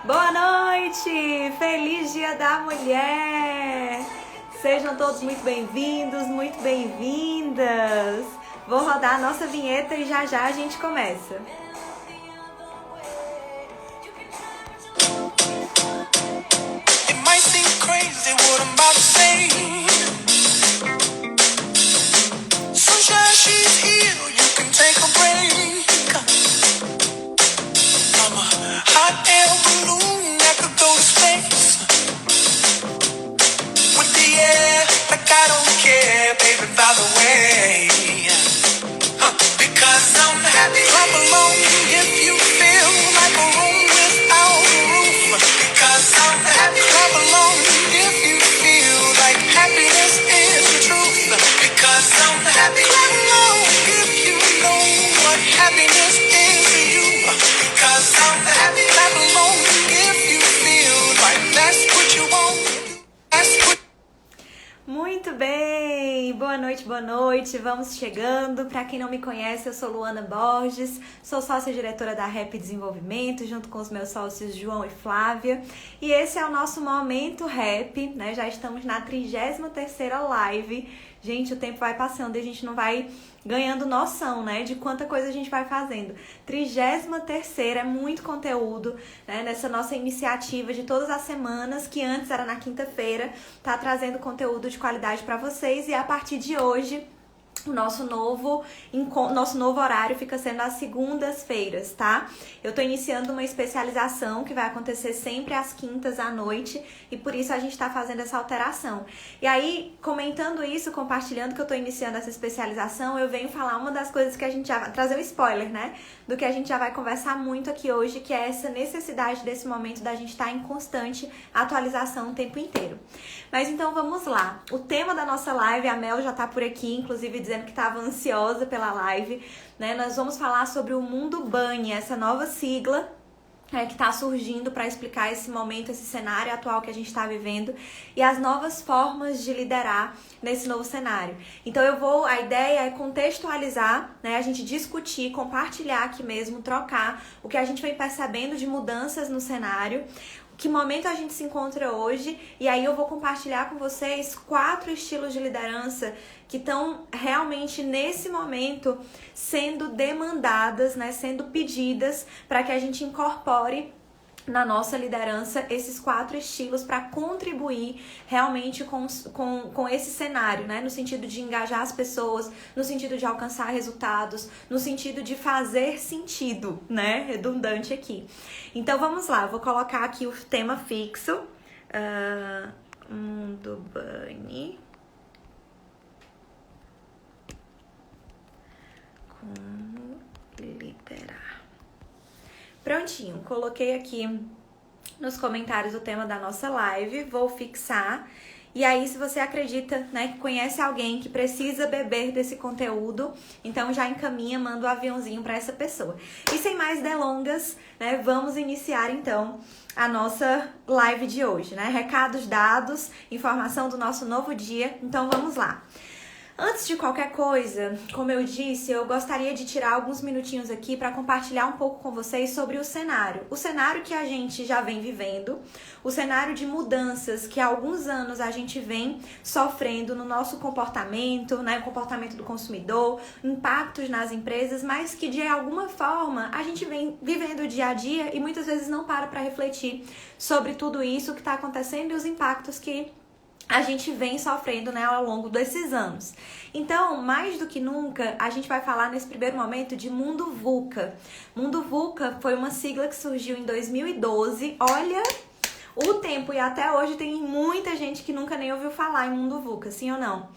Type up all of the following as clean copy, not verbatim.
Boa noite! Feliz Dia da Mulher! Sejam todos muito bem-vindos, muito bem-vindas! Vou rodar a nossa vinheta e já já a gente começa. It might seem crazy what I'm about to say. Sunshine, she's here, you can take a break. I'm a hot air balloon that could go to space. With the air, like I don't care, baby, by the way. Because I'm happy. Clap along if you feel like a room without a roof. Because I'm happy. Clap along if you feel like happiness is the truth. Because I'm happy. Clap along if you know what happiness is to you. Because I'm happy. Clap along if you feel like that's what you want. That's what. Muito bem! Boa noite, vamos chegando. Para quem não me conhece, eu sou Luana Borges, sou sócia-diretora da Rap Desenvolvimento, junto com os meus sócios João e Flávia. E esse é o nosso Momento Rap, né? Já estamos na 33ª live. Gente, o tempo vai passando e a gente não vai ganhando noção, né, de quanta coisa a gente vai fazendo. 33ª é muito conteúdo, né, nessa nossa iniciativa de todas as semanas, que antes era na quinta-feira, tá trazendo conteúdo de qualidade para vocês e a partir de hoje o nosso novo horário fica sendo às segundas-feiras, tá? Eu tô iniciando uma especialização que vai acontecer sempre às quintas à noite e por isso a gente tá fazendo essa alteração. E aí, comentando isso, compartilhando que eu tô iniciando essa especialização, eu venho falar uma das coisas que a gente já vai trazer um spoiler, né? Do que a gente já vai conversar muito aqui hoje, que é essa necessidade desse momento da gente estar em constante atualização o tempo inteiro. Mas então vamos lá. O tema da nossa live, a Mel já tá por aqui, inclusive dizendo que estava ansiosa pela live, né? Nós vamos falar sobre o Mundo Bunny, essa nova sigla que está surgindo para explicar esse momento, esse cenário atual que a gente está vivendo e as novas formas de liderar nesse novo cenário. Então a ideia é contextualizar, né, a gente discutir, compartilhar aqui mesmo, trocar o que a gente vem percebendo de mudanças no cenário, que momento a gente se encontra hoje, e aí eu vou compartilhar com vocês 4 estilos de liderança que estão realmente nesse momento sendo demandadas, né, sendo pedidas para que a gente incorpore na nossa liderança esses 4 estilos para contribuir realmente com esse cenário, né? No sentido de engajar as pessoas, no sentido de alcançar resultados, no sentido de fazer sentido, né? Redundante aqui. Então vamos lá, eu vou colocar aqui o tema fixo. Mundo Bunny. Como liderar. Prontinho, coloquei aqui nos comentários o tema da nossa live, vou fixar. E aí, se você acredita, né, que conhece alguém que precisa beber desse conteúdo, então já encaminha, manda um aviãozinho para essa pessoa. E sem mais delongas, né, vamos iniciar então a nossa live de hoje, né? Recados dados, informação do nosso novo dia, então vamos lá. Antes de qualquer coisa, como eu disse, eu gostaria de tirar alguns minutinhos aqui para compartilhar um pouco com vocês sobre o cenário que a gente já vem vivendo, o cenário de mudanças que há alguns anos a gente vem sofrendo no nosso comportamento, né, o comportamento do consumidor, impactos nas empresas, mas que de alguma forma a gente vem vivendo o dia a dia e muitas vezes não para refletir sobre tudo isso que está acontecendo e os impactos que a gente vem sofrendo, né, ao longo desses anos. Então, mais do que nunca, a gente vai falar nesse primeiro momento de Mundo VUCA. Mundo VUCA foi uma sigla que surgiu em 2012. Olha o tempo, e até hoje tem muita gente que nunca nem ouviu falar em Mundo VUCA, sim ou não?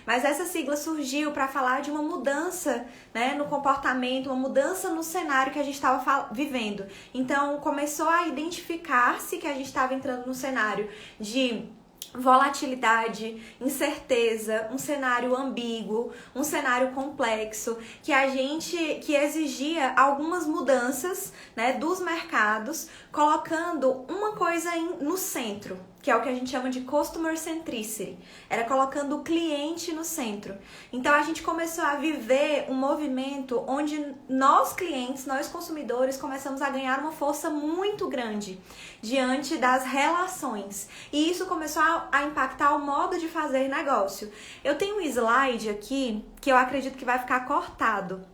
Mas essa sigla surgiu para falar de uma mudança, né, no comportamento, uma mudança no cenário que a gente estava vivendo. Então, começou a identificar-se que a gente estava entrando no cenário de volatilidade, incerteza, um cenário ambíguo, um cenário complexo, que exigia algumas mudanças, né, dos mercados, colocando uma coisa no centro, que é o que a gente chama de customer centricity. Era colocando o cliente no centro. Então a gente começou a viver um movimento onde nós clientes, nós consumidores, começamos a ganhar uma força muito grande diante das relações. E isso começou a impactar o modo de fazer negócio. Eu tenho um slide aqui que eu acredito que vai ficar cortado.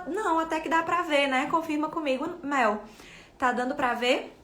Não, até que dá pra ver, né? Confirma comigo, Mel. Tá dando pra ver?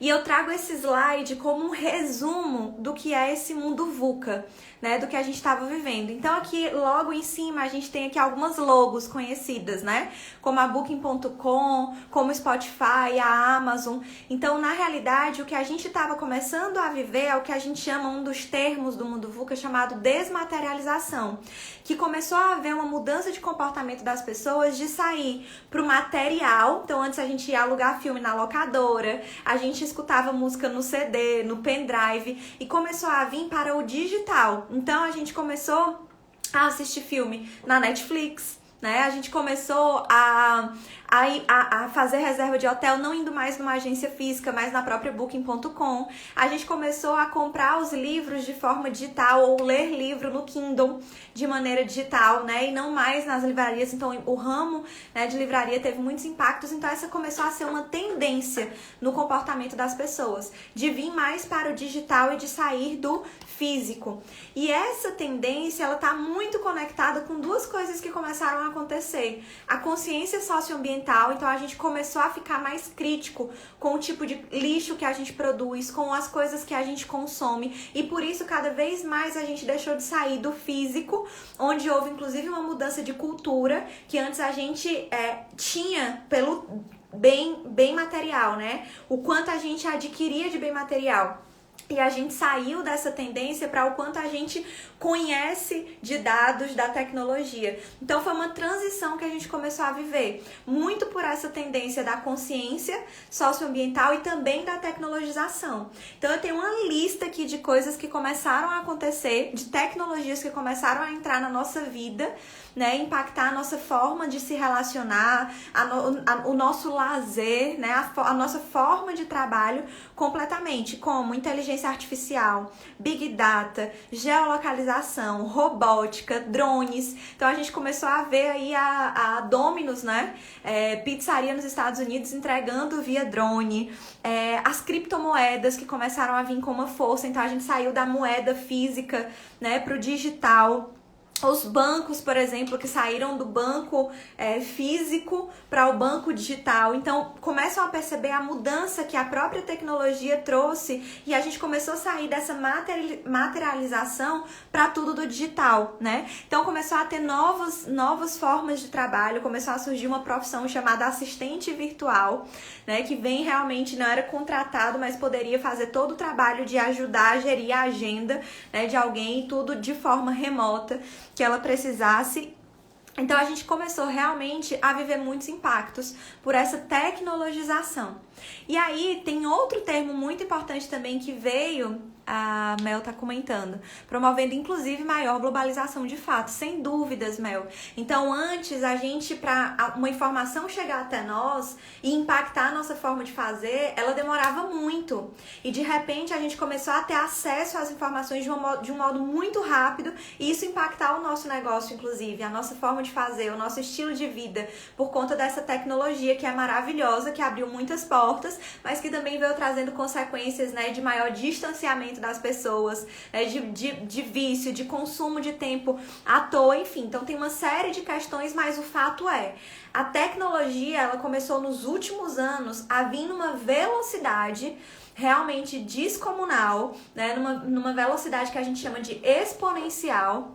E eu trago esse slide como um resumo do que é esse mundo VUCA, né, do que a gente estava vivendo. Então aqui, logo em cima, a gente tem aqui algumas logos conhecidas, né, como a Booking.com, como o Spotify, a Amazon. Então, na realidade, o que a gente estava começando a viver é o que a gente chama, um dos termos do mundo VUCA, chamado desmaterialização, que começou a haver uma mudança de comportamento das pessoas de sair para o material. Então, antes a gente ia alugar filme na locadora, a gente escutava música no CD, no pendrive, e começou a vir para o digital. Então a gente começou a assistir filme na Netflix, né? A gente começou a fazer reserva de hotel não indo mais numa agência física, mas na própria Booking.com. A gente começou a comprar os livros de forma digital ou ler livro no Kindle de maneira digital, né? E não mais nas livrarias. Então o ramo, né, de livraria teve muitos impactos. Então essa começou a ser uma tendência no comportamento das pessoas, de vir mais para o digital e de sair do físico. E essa tendência, ela tá muito conectada com duas coisas que começaram a acontecer. A consciência socioambiental, então a gente começou a ficar mais crítico com o tipo de lixo que a gente produz, com as coisas que a gente consome, e por isso cada vez mais a gente deixou de sair do físico, onde houve inclusive uma mudança de cultura, que antes a gente tinha pelo bem material, né? O quanto a gente adquiria de bem material. E a gente saiu dessa tendência para o quanto a gente conhece de dados da tecnologia. Então foi uma transição que a gente começou a viver, muito por essa tendência da consciência socioambiental e também da tecnologização. Então eu tenho uma lista aqui de coisas que começaram a acontecer, de tecnologias que começaram a entrar na nossa vida, né, impactar a nossa forma de se relacionar, o nosso lazer, né, a nossa forma de trabalho completamente, como inteligência artificial, big data, geolocalização, robótica, drones. Então a gente começou a ver aí a Domino's, né, pizzaria nos Estados Unidos entregando via drone, as criptomoedas que começaram a vir com uma força. Então a gente saiu da moeda física, né, para o digital. Os bancos, por exemplo, que saíram do banco físico para o banco digital. Então, começam a perceber a mudança que a própria tecnologia trouxe, e a gente começou a sair dessa materialização para tudo do digital, né? Então, começou a ter novas formas de trabalho, começou a surgir uma profissão chamada assistente virtual, né? Que vem realmente, não era contratado, mas poderia fazer todo o trabalho de ajudar a gerir a agenda, né, de alguém, e tudo de forma remota que ela precisasse. Então a gente começou realmente a viver muitos impactos por essa tecnologização. E aí tem outro termo muito importante também que veio, a Mel tá comentando, promovendo inclusive maior globalização de fato, sem dúvidas, Mel. Então antes a gente, para uma informação chegar até nós e impactar a nossa forma de fazer, ela demorava muito. E de repente a gente começou a ter acesso às informações de um modo muito rápido, e isso impactar o nosso negócio, inclusive, a nossa forma de fazer, o nosso estilo de vida, por conta dessa tecnologia que é maravilhosa, que abriu muitas portas, mas que também veio trazendo consequências, né, de maior distanciamento das pessoas, de vício, de consumo de tempo à toa, enfim. Então tem uma série de questões, mas o fato é, a tecnologia, ela começou nos últimos anos a vir numa velocidade realmente descomunal, né, numa velocidade que a gente chama de exponencial.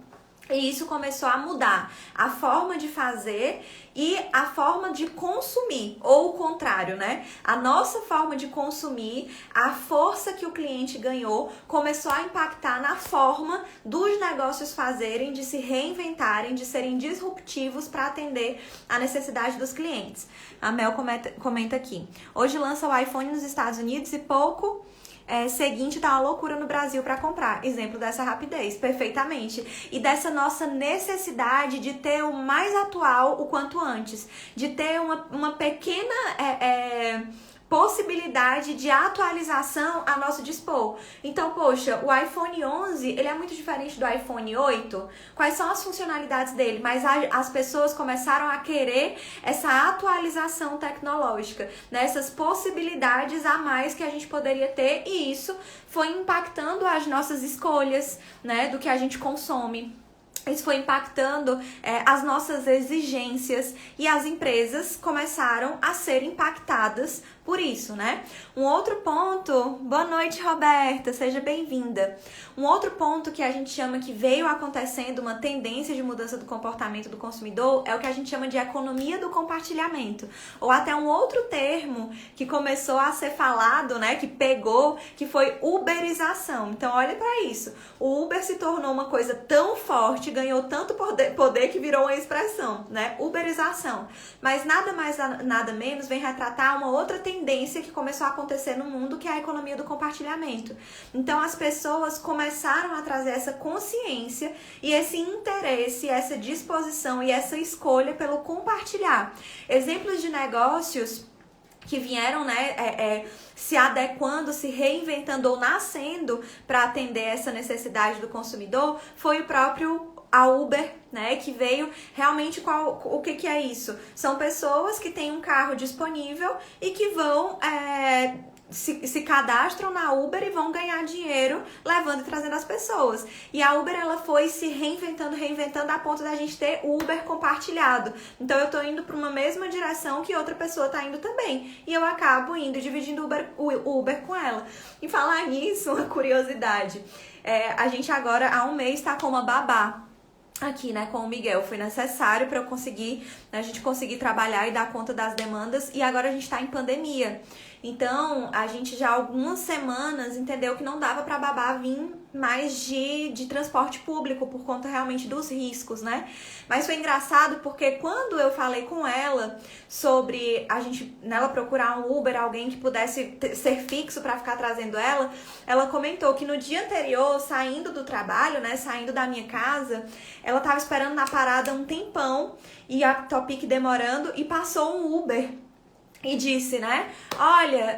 E isso começou a mudar a forma de fazer e a forma de consumir, ou o contrário, né? A nossa forma de consumir, a força que o cliente ganhou, começou a impactar na forma dos negócios fazerem, de se reinventarem, de serem disruptivos para atender a necessidade dos clientes. A Mel comenta aqui. Hoje lança o iPhone nos Estados Unidos e pouco seguinte tá uma loucura no Brasil para comprar. Exemplo dessa rapidez, perfeitamente. E dessa nossa necessidade de ter o mais atual o quanto antes. De ter uma pequena possibilidade de atualização a nosso dispor. Então, poxa, o iPhone 11, ele é muito diferente do iPhone 8. Quais são as funcionalidades dele? Mas as pessoas começaram a querer essa atualização tecnológica, né? Essas possibilidades a mais que a gente poderia ter, e isso foi impactando as nossas escolhas, né? Do que a gente consome. Isso foi impactando as nossas exigências, e as empresas começaram a ser impactadas por isso, né? Um outro ponto, boa noite, Roberta, seja bem-vinda. Um outro ponto que a gente chama que veio acontecendo, uma tendência de mudança do comportamento do consumidor, é o que a gente chama de economia do compartilhamento, ou até um outro termo que começou a ser falado, né, que pegou, que foi uberização. Então, olha para isso. O Uber se tornou uma coisa tão forte, ganhou tanto poder que virou uma expressão, né? Uberização. Mas nada mais, nada menos vem retratar uma outra tendência que começou a acontecer no mundo, que é a economia do compartilhamento. Então, as pessoas começaram a trazer essa consciência e esse interesse, essa disposição e essa escolha pelo compartilhar. Exemplos de negócios que vieram, né, se adequando, se reinventando ou nascendo para atender essa necessidade do consumidor, foi o próprio a Uber, né, que veio realmente o que é isso? São pessoas que têm um carro disponível e que vão se cadastram na Uber e vão ganhar dinheiro levando e trazendo as pessoas. E a Uber, ela foi se reinventando a ponto da gente ter Uber compartilhado. Então eu tô indo para uma mesma direção que outra pessoa tá indo também, e eu acabo indo dividindo o Uber com ela. E falar nisso, uma curiosidade, a gente agora há um mês tá com uma babá aqui, né, com o Miguel. Foi necessário para a gente conseguir trabalhar e dar conta das demandas, e agora a gente tá em pandemia. Então, a gente já há algumas semanas entendeu que não dava para babá vir mais de transporte público por conta realmente dos riscos, né? Mas foi engraçado porque quando eu falei com ela sobre nela procurar um Uber, alguém que pudesse ser fixo para ficar trazendo ela comentou que no dia anterior, saindo do trabalho, né, saindo da minha casa, ela tava esperando na parada um tempão e a Topic demorando, e passou um Uber e disse, né, olha,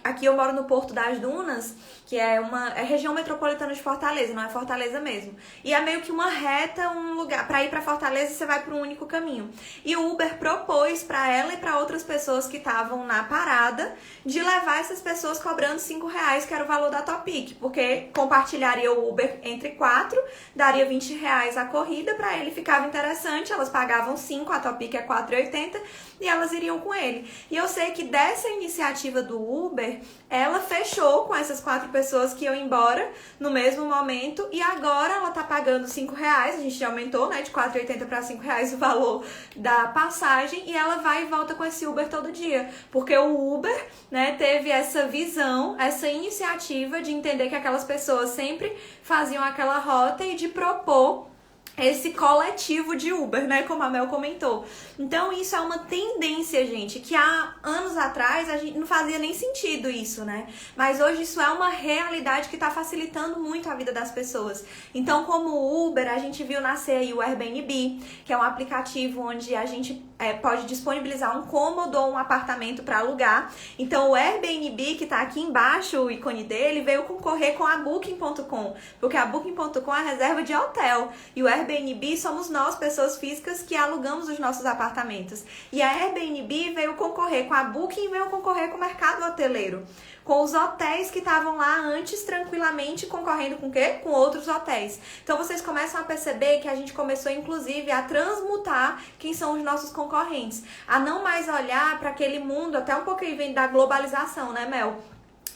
aqui eu moro no Porto das Dunas, que é região metropolitana de Fortaleza, não é Fortaleza mesmo. E é meio que uma reta, um lugar, pra ir pra Fortaleza você vai por um único caminho. E o Uber propôs pra ela e pra outras pessoas que estavam na parada, de levar essas pessoas cobrando R$5, que era o valor da Topic, porque compartilharia o Uber entre 4, daria R$20 a corrida, pra ele ficava interessante, elas pagavam 5, a Topic é R$4,80, e elas iriam com ele. E eu sei que dessa iniciativa do Uber, ela fechou com essas 4 pessoas que iam embora no mesmo momento, e agora ela tá pagando R$5, a gente aumentou, né, de R$4,80 para R$5 o valor da passagem, e ela vai e volta com esse Uber todo dia, porque o Uber, né, teve essa visão, essa iniciativa de entender que aquelas pessoas sempre faziam aquela rota e de propor esse coletivo de Uber, né, como a Mel comentou. Então isso é uma tendência, gente, que há anos atrás a gente não fazia nem sentido isso, né? Mas hoje isso é uma realidade que está facilitando muito a vida das pessoas. Então, como o Uber, a gente viu nascer aí o Airbnb, que é um aplicativo onde a gente pode disponibilizar um cômodo ou um apartamento para alugar. Então o Airbnb, que está aqui embaixo, o ícone dele, veio concorrer com a Booking.com, porque a Booking.com é a reserva de hotel, e o Airbnb somos nós, pessoas físicas, que alugamos os nossos apartamentos. E a Airbnb veio concorrer com a Booking e veio concorrer com o mercado hoteleiro, com os hotéis que estavam lá antes tranquilamente concorrendo com o quê? Com outros hotéis. Então vocês começam a perceber que a gente começou inclusive a transmutar quem são os nossos concorrentes, a não mais olhar para aquele mundo, até um pouquinho vem da globalização, né, Mel?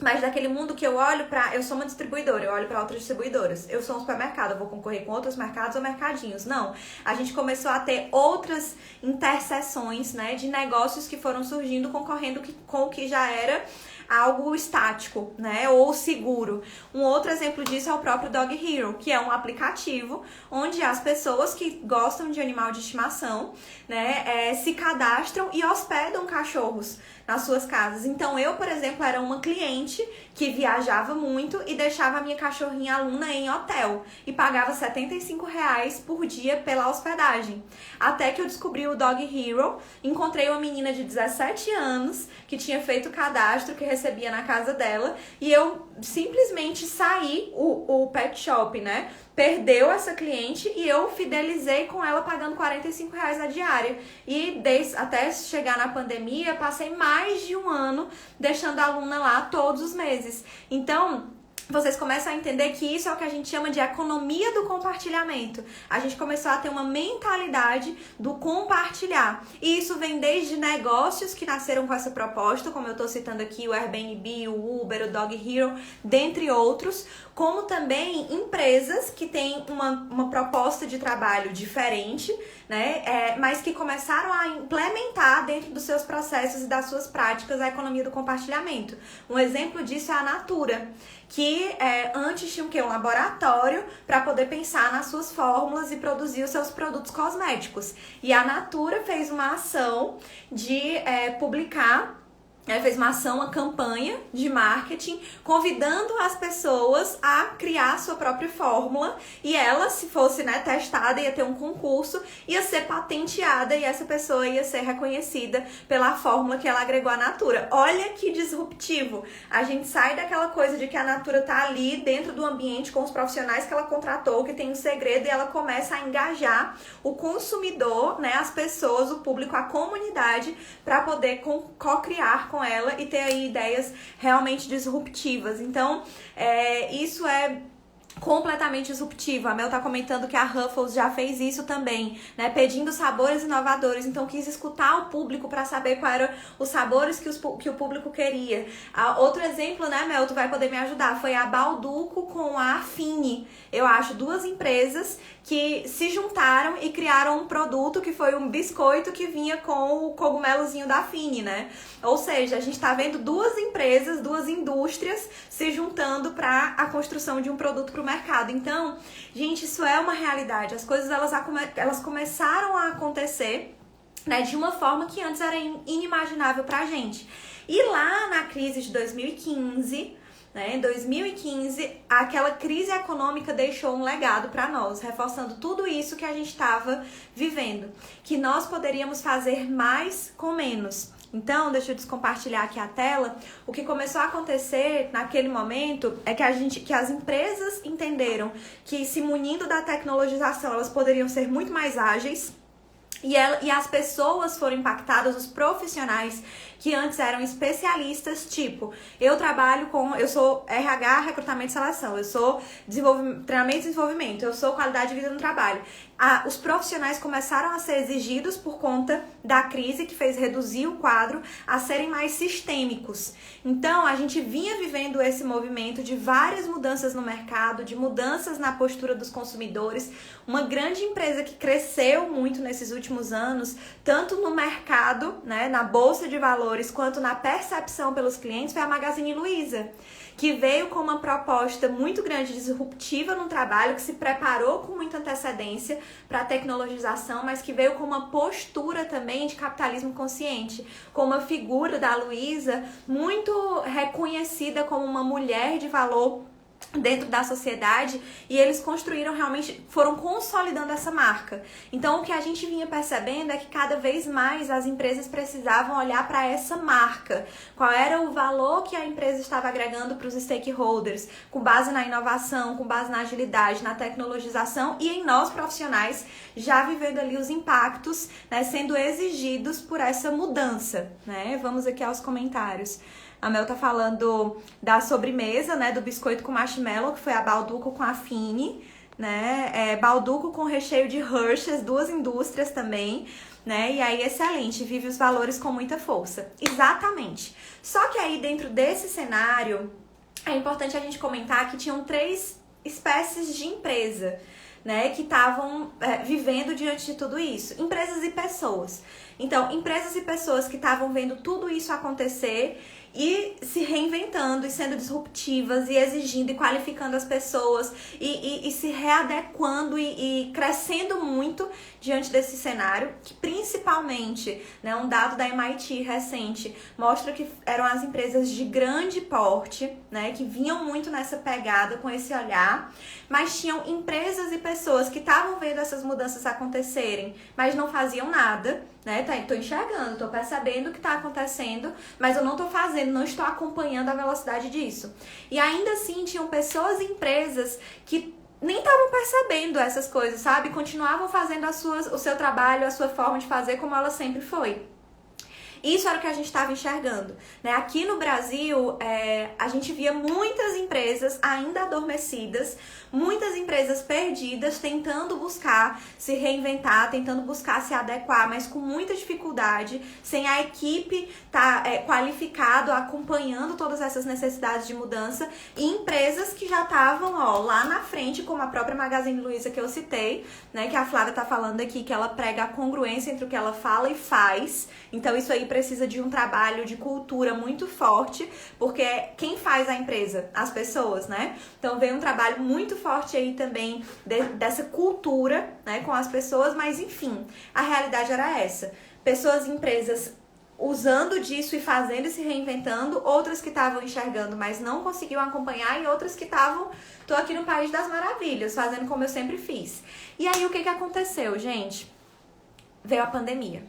Mas daquele mundo que eu olho eu sou uma distribuidora, eu olho para outras distribuidoras. Eu sou um supermercado, eu vou concorrer com outros mercados ou mercadinhos. Não, a gente começou a ter outras interseções, né, de negócios que foram surgindo concorrendo com o que já era algo estático, né, ou seguro. Um outro exemplo disso é o próprio Dog Hero, que é um aplicativo onde as pessoas que gostam de animal de estimação, né, se cadastram e hospedam cachorros nas suas casas. Então eu, por exemplo, era uma cliente cliente que viajava muito e deixava a minha cachorrinha aluna em hotel e pagava R$ 75 por dia pela hospedagem. Até que eu descobri o Dog Hero, encontrei uma menina de 17 anos que tinha feito o cadastro, que recebia na casa dela, e eu simplesmente saí, o pet shop, né? Perdeu essa cliente e eu fidelizei com ela pagando R$ 45 a diária. E até chegar na pandemia, passei mais de um ano deixando a aluna lá todos os meses. Então, vocês começam a entender que isso é o que a gente chama de economia do compartilhamento. A gente começou a ter uma mentalidade do compartilhar. E isso vem desde negócios que nasceram com essa proposta, como eu estou citando aqui o Airbnb, o Uber, o Dog Hero, dentre outros, como também empresas que têm uma proposta de trabalho diferente, né? Mas que começaram a implementar dentro dos seus processos e das suas práticas a economia do compartilhamento. Um exemplo disso é a Natura, que antes tinha um laboratório para poder pensar nas suas fórmulas e produzir os seus produtos cosméticos. E a Natura fez uma ação de publicar, fez uma campanha de marketing convidando as pessoas a criar sua própria fórmula, e ela, se fosse testada, ia ter um concurso, ia ser patenteada e essa pessoa ia ser reconhecida pela fórmula que ela agregou à Natura. Olha que disruptivo! A gente sai daquela coisa de que a Natura tá ali dentro do ambiente com os profissionais que ela contratou, que tem um segredo, e ela começa a engajar o consumidor, as pessoas, o público, a comunidade, para poder co-criar com ela e ter aí ideias realmente disruptivas. Então, isso é completamente disruptivo. A Mel tá comentando que a Ruffles já fez isso também, pedindo sabores inovadores. Então quis escutar o público para saber quais eram os sabores que o público queria. Outro exemplo, Mel, tu vai poder me ajudar, foi a Bauducco com a Affine. Eu acho duas empresas que se juntaram e criaram um produto que foi um biscoito que vinha com o cogumelozinho da Affine, Ou seja, a gente tá vendo duas empresas, duas indústrias se juntando para a construção de um produto para o mercado. Então, gente, isso é uma realidade. As coisas elas começaram a acontecer, de uma forma que antes era inimaginável pra gente. E lá na crise de 2015, em 2015, aquela crise econômica deixou um legado para nós, reforçando tudo isso que a gente estava vivendo, que nós poderíamos fazer mais com menos. Então, deixa eu descompartilhar aqui a tela. O que começou a acontecer naquele momento é que as empresas entenderam que, se munindo da tecnologização, elas poderiam ser muito mais ágeis. E as pessoas foram impactadas, os profissionais que antes eram especialistas, tipo, eu sou RH, recrutamento e seleção, eu sou treinamento e desenvolvimento, eu sou qualidade de vida no trabalho. Os profissionais começaram a ser exigidos por conta da crise, que fez reduzir o quadro, a serem mais sistêmicos. Então, a gente vinha vivendo esse movimento de várias mudanças no mercado, de mudanças na postura dos consumidores. Uma grande empresa que cresceu muito nesses últimos anos, tanto no mercado, na bolsa de valores, quanto na percepção pelos clientes, foi a Magazine Luiza, que veio com uma proposta muito grande, disruptiva no trabalho, que se preparou com muita antecedência para a tecnologização, mas que veio com uma postura também de capitalismo consciente, com uma figura da Luiza muito reconhecida como uma mulher de valor dentro da sociedade, e eles foram consolidando essa marca. Então, o que a gente vinha percebendo é que cada vez mais as empresas precisavam olhar para essa marca, qual era o valor que a empresa estava agregando para os stakeholders, com base na inovação, com base na agilidade, na tecnologização, e em nós profissionais já vivendo ali os impactos, sendo exigidos por essa mudança, Vamos aqui aos comentários. A Mel tá falando da sobremesa, do biscoito com marshmallow, que foi a Bauducco com a Affine, Bauducco com recheio de Hershey's, duas indústrias também, E aí, excelente, vive os valores com muita força. Exatamente. Só que aí, dentro desse cenário, é importante a gente comentar que tinham 3 espécies de empresa, que estavam vivendo diante de tudo isso. Empresas e pessoas. Então, empresas e pessoas que estavam vendo tudo isso acontecer e se reinventando e sendo disruptivas e exigindo e qualificando as pessoas e se readequando e crescendo muito diante desse cenário, que principalmente, né, um dado da MIT recente mostra que eram as empresas de grande porte, né, que vinham muito nessa pegada, com esse olhar, mas tinham empresas e pessoas que estavam vendo essas mudanças acontecerem, mas não faziam nada, né? Tô enxergando, tô percebendo o que tá acontecendo, mas eu não tô fazendo, não estou acompanhando a velocidade disso. E ainda assim tinham pessoas e empresas que nem estavam percebendo essas coisas, sabe? Continuavam fazendo o seu trabalho, a sua forma de fazer como ela sempre foi. Isso era o que a gente estava enxergando, né? Aqui no Brasil, a gente via muitas empresas ainda adormecidas, muitas empresas perdidas, tentando buscar se reinventar, tentando buscar se adequar, mas com muita dificuldade, sem a equipe estar qualificado, acompanhando todas essas necessidades de mudança, e empresas que já estavam lá na frente, como a própria Magazine Luiza que eu citei, né? Que a Flávia tá falando aqui, que ela prega a congruência entre o que ela fala e faz. Então isso aí precisa de um trabalho de cultura muito forte, porque quem faz a empresa? As pessoas, né? Então vem um trabalho muito forte aí também dessa cultura, né, com as pessoas, mas enfim, a realidade era essa. Pessoas e empresas usando disso e fazendo e se reinventando, outras que estavam enxergando, mas não conseguiam acompanhar, e outras que estavam, tô aqui no País das Maravilhas, fazendo como eu sempre fiz. E aí o que aconteceu, gente? Veio a pandemia.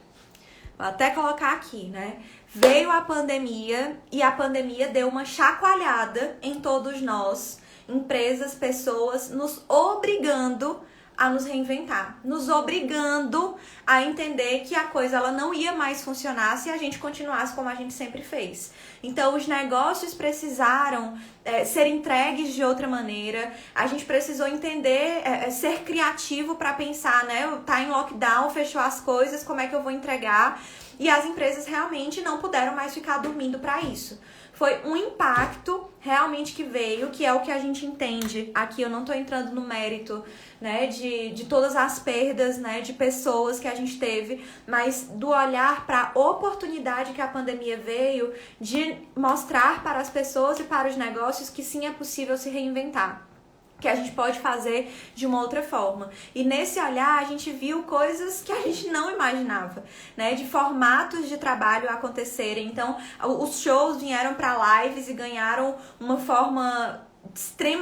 Vou até colocar aqui, né? Veio a pandemia e a pandemia deu uma chacoalhada em todos nós, empresas, pessoas, nos obrigando a nos reinventar, nos obrigando a entender que a coisa ela não ia mais funcionar se a gente continuasse como a gente sempre fez. Então os negócios precisaram ser entregues de outra maneira, a gente precisou entender, ser criativo para pensar, né? Tá em lockdown, fechou as coisas, como é que eu vou entregar? E as empresas realmente não puderam mais ficar dormindo para isso. Foi um impacto realmente que veio, que é o que a gente entende. Aqui eu não tô entrando no mérito, né, de todas as perdas, né, de pessoas que a gente teve, mas do olhar para a oportunidade que a pandemia veio de mostrar para as pessoas e para os negócios que sim é possível se reinventar, que a gente pode fazer de uma outra forma. E nesse olhar a gente viu coisas que a gente não imaginava, né? De formatos de trabalho acontecerem. Então, os shows vieram para lives e ganharam uma forma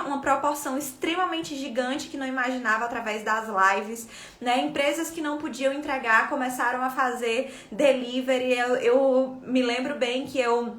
uma proporção extremamente gigante que não imaginava através das lives, né? Empresas que não podiam entregar começaram a fazer delivery. Eu me lembro bem que eu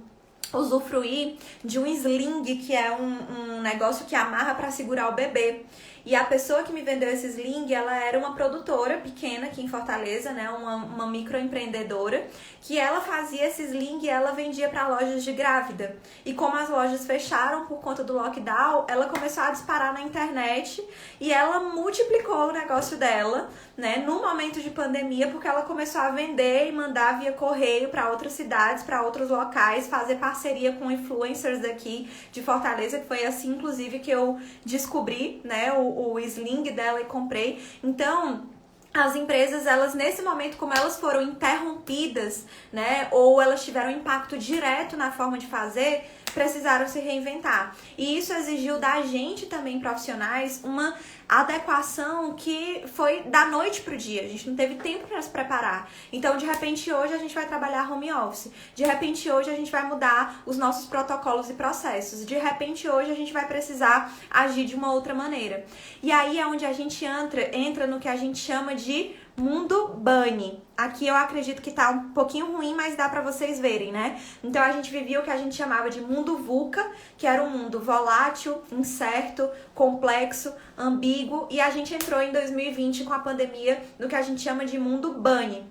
usufruir de um sling, que é um negócio que amarra para segurar o bebê. E a pessoa que me vendeu esse sling, ela era uma produtora pequena aqui em Fortaleza, né? Uma microempreendedora, que ela fazia esse sling e ela vendia para lojas de grávida. E como as lojas fecharam por conta do lockdown, ela começou a disparar na internet e ela multiplicou o negócio dela, né? No momento de pandemia, porque ela começou a vender e mandar via correio para outras cidades, para outros locais, fazer parceria com influencers daqui de Fortaleza, que foi assim, inclusive, que eu descobri, né, o sling dela e comprei. Então, as empresas, elas nesse momento, como elas foram interrompidas, né, ou elas tiveram impacto direto na forma de fazer, precisaram se reinventar. E isso exigiu da gente também, profissionais, uma adequação que foi da noite pro dia. A gente não teve tempo para se preparar. Então, de repente, hoje a gente vai trabalhar home office. De repente, hoje a gente vai mudar os nossos protocolos e processos. De repente, hoje a gente vai precisar agir de uma outra maneira. E aí é onde a gente entra no que a gente chama de mundo bunny. Aqui eu acredito que tá um pouquinho ruim, mas dá pra vocês verem, né? Então a gente vivia o que a gente chamava de mundo VUCA, que era um mundo volátil, incerto, complexo, ambíguo, e a gente entrou em 2020 com a pandemia no que a gente chama de mundo bunny,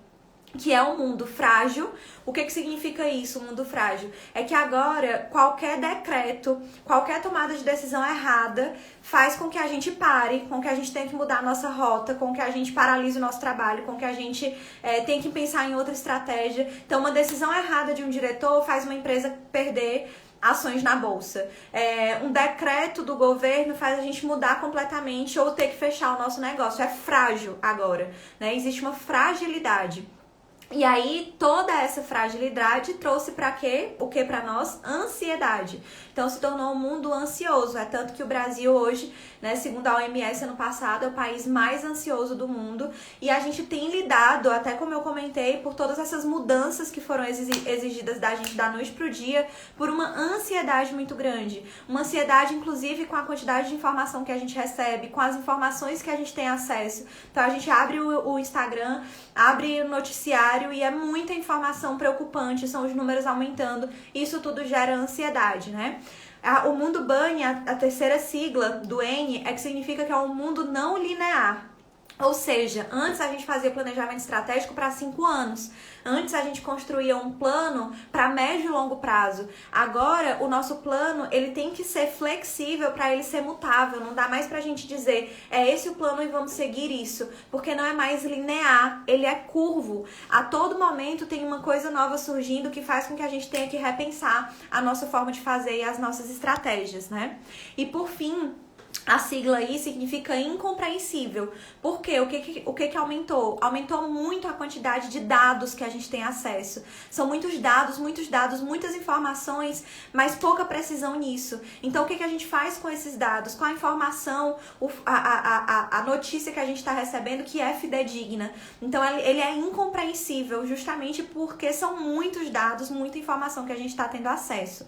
que é um mundo frágil. O que significa isso, um mundo frágil? É que agora qualquer decreto, qualquer tomada de decisão errada faz com que a gente pare, com que a gente tenha que mudar a nossa rota, com que a gente paralise o nosso trabalho, com que a gente tenha que pensar em outra estratégia. Então, uma decisão errada de um diretor faz uma empresa perder ações na bolsa. Um decreto do governo faz a gente mudar completamente ou ter que fechar o nosso negócio. É frágil agora, né? Existe uma fragilidade. E aí, toda essa fragilidade trouxe para quê? O que para nós? Ansiedade. Então, se tornou um mundo ansioso. É tanto que o Brasil hoje, né, segundo a OMS, ano passado, é o país mais ansioso do mundo. E a gente tem lidado, até como eu comentei, por todas essas mudanças que foram exigidas da gente da noite pro dia, por uma ansiedade muito grande. Uma ansiedade, inclusive, com a quantidade de informação que a gente recebe, com as informações que a gente tem acesso. Então, a gente abre o Instagram, abre o noticiário e é muita informação preocupante, são os números aumentando. Isso tudo gera ansiedade, né? O mundo Bunny, a terceira sigla do N, é que significa que é um mundo não linear. Ou seja, antes a gente fazia planejamento estratégico para 5 anos. Antes a gente construía um plano para médio e longo prazo. Agora, o nosso plano, ele tem que ser flexível para ele ser mutável. Não dá mais pra gente dizer, é esse o plano e vamos seguir isso. Porque não é mais linear, ele é curvo. A todo momento tem uma coisa nova surgindo que faz com que a gente tenha que repensar a nossa forma de fazer e as nossas estratégias, né? E por fim, a sigla aí significa incompreensível. Por quê? O que aumentou? Aumentou muito a quantidade de dados que a gente tem acesso. São muitos dados, muitas informações, mas pouca precisão nisso. Então, o que a gente faz com esses dados? Com a informação, a notícia que a gente está recebendo que é fidedigna. Então, ele é incompreensível justamente porque são muitos dados, muita informação que a gente está tendo acesso.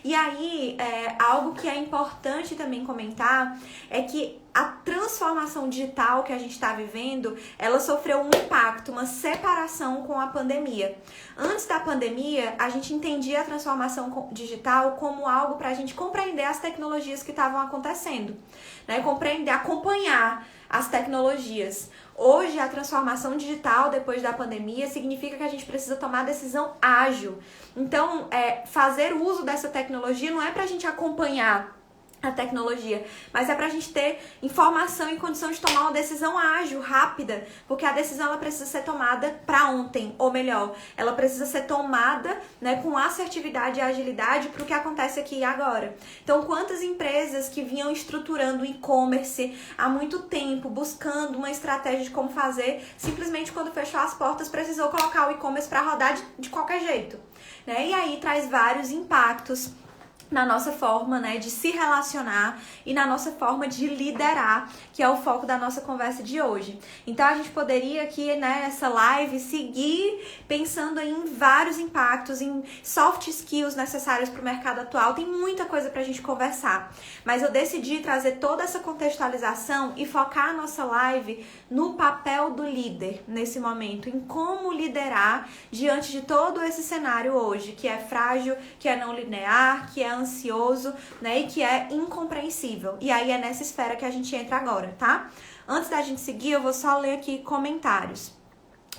E aí, algo que é importante também comentar é que a transformação digital que a gente está vivendo, ela sofreu um impacto, uma separação com a pandemia. Antes da pandemia, a gente entendia a transformação digital como algo para a gente compreender as tecnologias que estavam acontecendo, né? Compreender, acompanhar as tecnologias. Hoje, a transformação digital, depois da pandemia, significa que a gente precisa tomar decisão ágil. Então, fazer uso dessa tecnologia não é para a gente acompanhar a tecnologia, mas é pra gente ter informação e condição de tomar uma decisão ágil, rápida, porque a decisão ela precisa ser tomada pra ontem, ou melhor, ela precisa ser tomada, né, com assertividade e agilidade pro que acontece aqui e agora. Então, quantas empresas que vinham estruturando o e-commerce há muito tempo, buscando uma estratégia de como fazer, simplesmente quando fechou as portas precisou colocar o e-commerce pra rodar de qualquer jeito, né? E aí traz vários impactos na nossa forma, né, de se relacionar e na nossa forma de liderar, que é o foco da nossa conversa de hoje. Então, a gente poderia aqui, né, nessa live, seguir pensando em vários impactos, em soft skills necessários para o mercado atual. Tem muita coisa para a gente conversar, mas eu decidi trazer toda essa contextualização e focar a nossa live no papel do líder nesse momento, em como liderar diante de todo esse cenário hoje, que é frágil, que é não linear, que é ansioso, né, e que é incompreensível. E aí é nessa esfera que a gente entra agora, tá? Antes da gente seguir, eu vou só ler aqui comentários.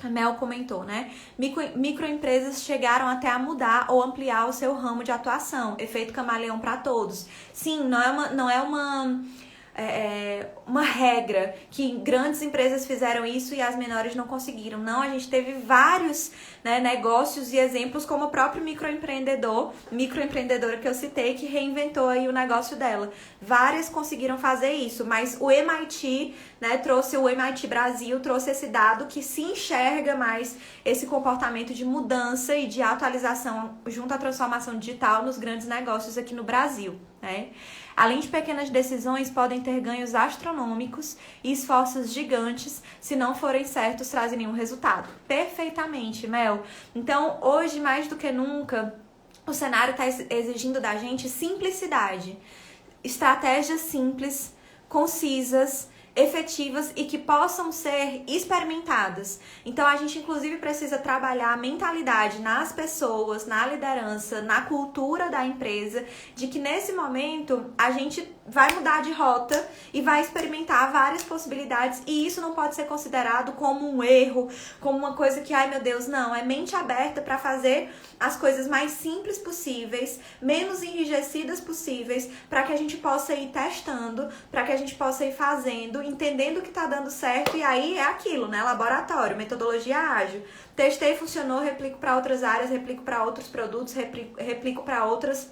A Mel comentou, né? Microempresas chegaram até a mudar ou ampliar o seu ramo de atuação. Efeito camaleão para todos. Sim, não é uma regra que grandes empresas fizeram isso e as menores não conseguiram. Não, a gente teve vários, né, negócios e exemplos, como o próprio microempreendedora que eu citei, que reinventou aí o negócio dela. Várias conseguiram fazer isso, mas o MIT, né, o MIT Brasil trouxe esse dado que se enxerga mais esse comportamento de mudança e de atualização junto à transformação digital nos grandes negócios aqui no Brasil, né? Além de pequenas decisões, podem ter ganhos astronômicos e esforços gigantes, se não forem certos, trazem nenhum resultado. Perfeitamente, Mel. Então, hoje, mais do que nunca, o cenário está exigindo da gente simplicidade. Estratégias simples, concisas, efetivas e que possam ser experimentadas. Então, a gente, inclusive, precisa trabalhar a mentalidade nas pessoas, na liderança, na cultura da empresa, de que, nesse momento, a gente vai mudar de rota e vai experimentar várias possibilidades e isso não pode ser considerado como um erro, como uma coisa que, ai meu Deus, não. É mente aberta para fazer as coisas mais simples possíveis, menos enrijecidas possíveis, para que a gente possa ir testando, para que a gente possa ir fazendo, entendendo o que tá dando certo, e aí é aquilo, né? Laboratório, metodologia ágil. Testei, funcionou, replico para outras áreas, replico para outros produtos, replico para outras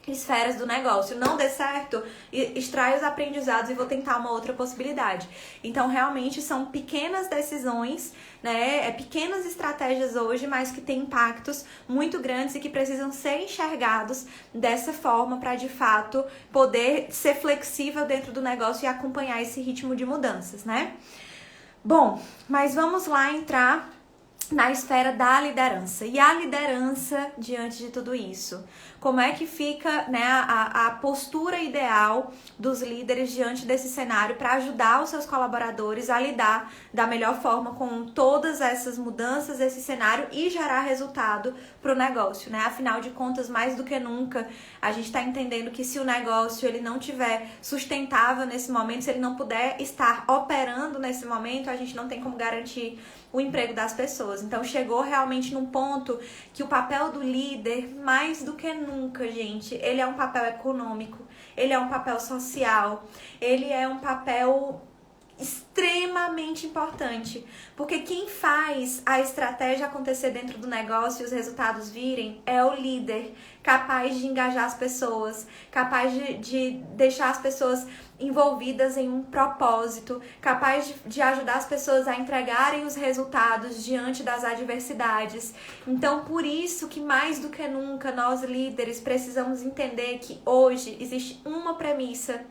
esferas do negócio. Não dê certo, extrai os aprendizados e vou tentar uma outra possibilidade. Então, realmente, são pequenas decisões, né? Pequenas estratégias hoje, mas que têm impactos muito grandes e que precisam ser enxergados dessa forma para, de fato, poder ser flexível dentro do negócio e acompanhar esse ritmo de mudanças, né? Bom, mas vamos lá entrar na esfera da liderança. E a liderança diante de tudo isso? Como é que fica, né, a postura ideal dos líderes diante desse cenário para ajudar os seus colaboradores a lidar da melhor forma com todas essas mudanças, esse cenário e gerar resultado para o negócio, né? Afinal de contas, mais do que nunca, a gente está entendendo que se o negócio ele não tiver sustentável nesse momento, se ele não puder estar operando nesse momento, a gente não tem como garantir o emprego das pessoas. Então, chegou realmente num ponto que o papel do líder, mais do que nunca, gente, ele é um papel econômico, ele é um papel social, ele é um papel extremamente importante, porque quem faz a estratégia acontecer dentro do negócio e os resultados virem é o líder, capaz de engajar as pessoas, capaz de deixar as pessoas envolvidas em um propósito, capaz de ajudar as pessoas a entregarem os resultados diante das adversidades. Então, por isso que mais do que nunca nós líderes precisamos entender que hoje existe uma premissa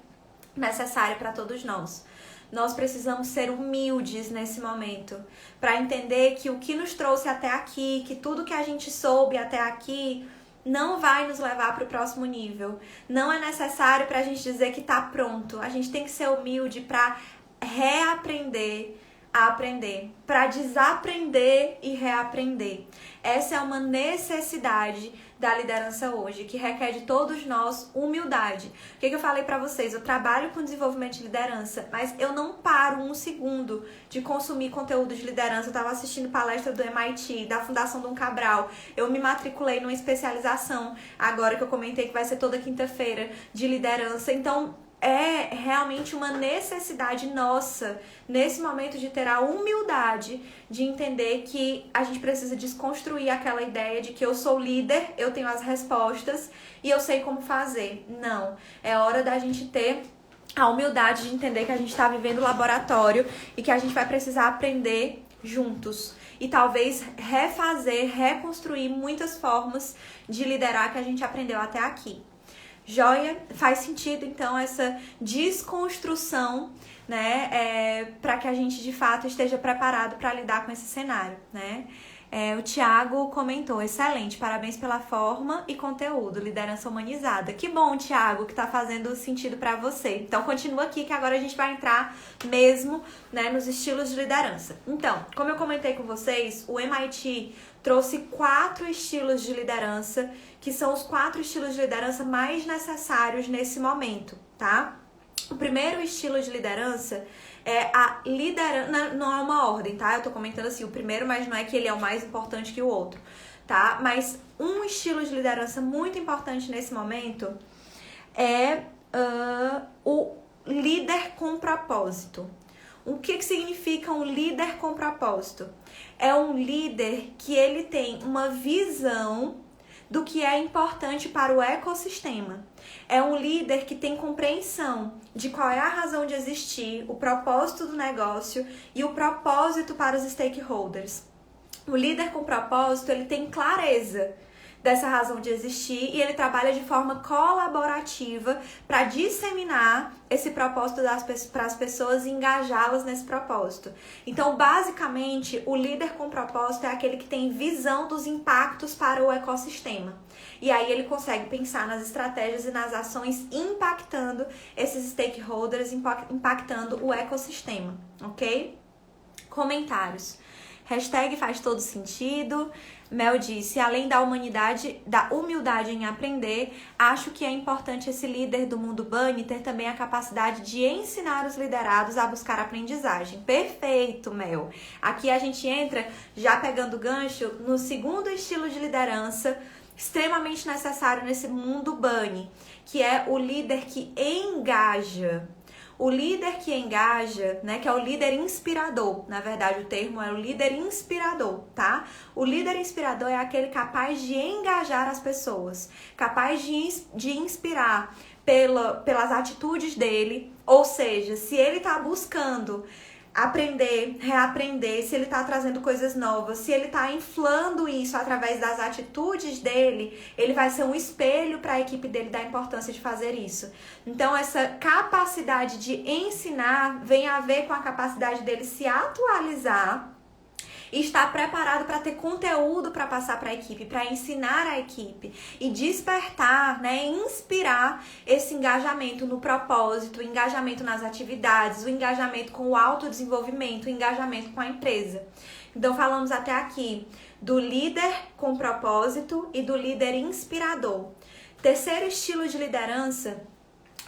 necessária para todos nós. Nós precisamos ser humildes nesse momento, para entender que o que nos trouxe até aqui, que tudo que a gente soube até aqui, não vai nos levar para o próximo nível. Não é necessário para a gente dizer que está pronto. A gente tem que ser humilde para reaprender a aprender, para desaprender e reaprender. Essa é uma necessidade da liderança hoje, que requer de todos nós humildade. O que eu falei para vocês? Eu trabalho com desenvolvimento de liderança, mas eu não paro um segundo de consumir conteúdo de liderança. Eu estava assistindo palestra do MIT, da Fundação Dom Cabral. Eu me matriculei numa especialização, agora que eu comentei que vai ser toda quinta-feira, de liderança. Então, é realmente uma necessidade nossa, nesse momento, de ter a humildade de entender que a gente precisa desconstruir aquela ideia de que eu sou líder, eu tenho as respostas e eu sei como fazer. Não, é hora da gente ter a humildade de entender que a gente está vivendo laboratório e que a gente vai precisar aprender juntos. E talvez refazer, reconstruir muitas formas de liderar que a gente aprendeu até aqui. Joia? Faz sentido, então, essa desconstrução, né, para que a gente, de fato, esteja preparado para lidar com esse cenário, né? O Thiago comentou, excelente, parabéns pela forma e conteúdo, liderança humanizada. Que bom, Thiago, que tá fazendo sentido para você. Então, continua aqui que agora a gente vai entrar mesmo, né, nos estilos de liderança. Então, como eu comentei com vocês, o MIT trouxe 4 estilos de liderança, que são os 4 estilos de liderança mais necessários nesse momento, tá? O primeiro estilo de liderança é a liderança, não é uma ordem, tá? Eu tô comentando assim, o primeiro, mas não é que ele é o mais importante que o outro, tá? Mas um estilo de liderança muito importante nesse momento é o líder com propósito. O que significa um líder com propósito? É um líder que ele tem uma visão do que é importante para o ecossistema. É um líder que tem compreensão de qual é a razão de existir, o propósito do negócio e o propósito para os stakeholders. O líder com propósito, ele tem clareza dessa razão de existir e ele trabalha de forma colaborativa para disseminar esse propósito para as pessoas e engajá-las nesse propósito. Então, basicamente, o líder com propósito é aquele que tem visão dos impactos para o ecossistema. E aí ele consegue pensar nas estratégias e nas ações impactando esses stakeholders, impactando o ecossistema, ok? Comentários. Hashtag faz todo sentido. Mel disse, além da humildade em aprender, acho que é importante esse líder do mundo Bunny ter também a capacidade de ensinar os liderados a buscar aprendizagem. Perfeito, Mel. Aqui a gente entra, já pegando gancho, no segundo estilo de liderança, extremamente necessário nesse mundo Bunny, que é o líder que engaja. O líder que engaja, né, que é o líder inspirador, na verdade o termo é o líder inspirador, tá? O líder inspirador é aquele capaz de engajar as pessoas, capaz de inspirar pelas atitudes dele, ou seja, se ele está buscando aprender, reaprender, se ele está trazendo coisas novas, se ele está inflando isso através das atitudes dele, ele vai ser um espelho para a equipe dele da importância de fazer isso. Então, essa capacidade de ensinar vem a ver com a capacidade dele se atualizar e estar preparado para ter conteúdo para passar para a equipe, para ensinar a equipe e despertar, né, inspirar esse engajamento no propósito, o engajamento nas atividades, o engajamento com o autodesenvolvimento, o engajamento com a empresa. Então, falamos até aqui do líder com propósito e do líder inspirador. Terceiro estilo de liderança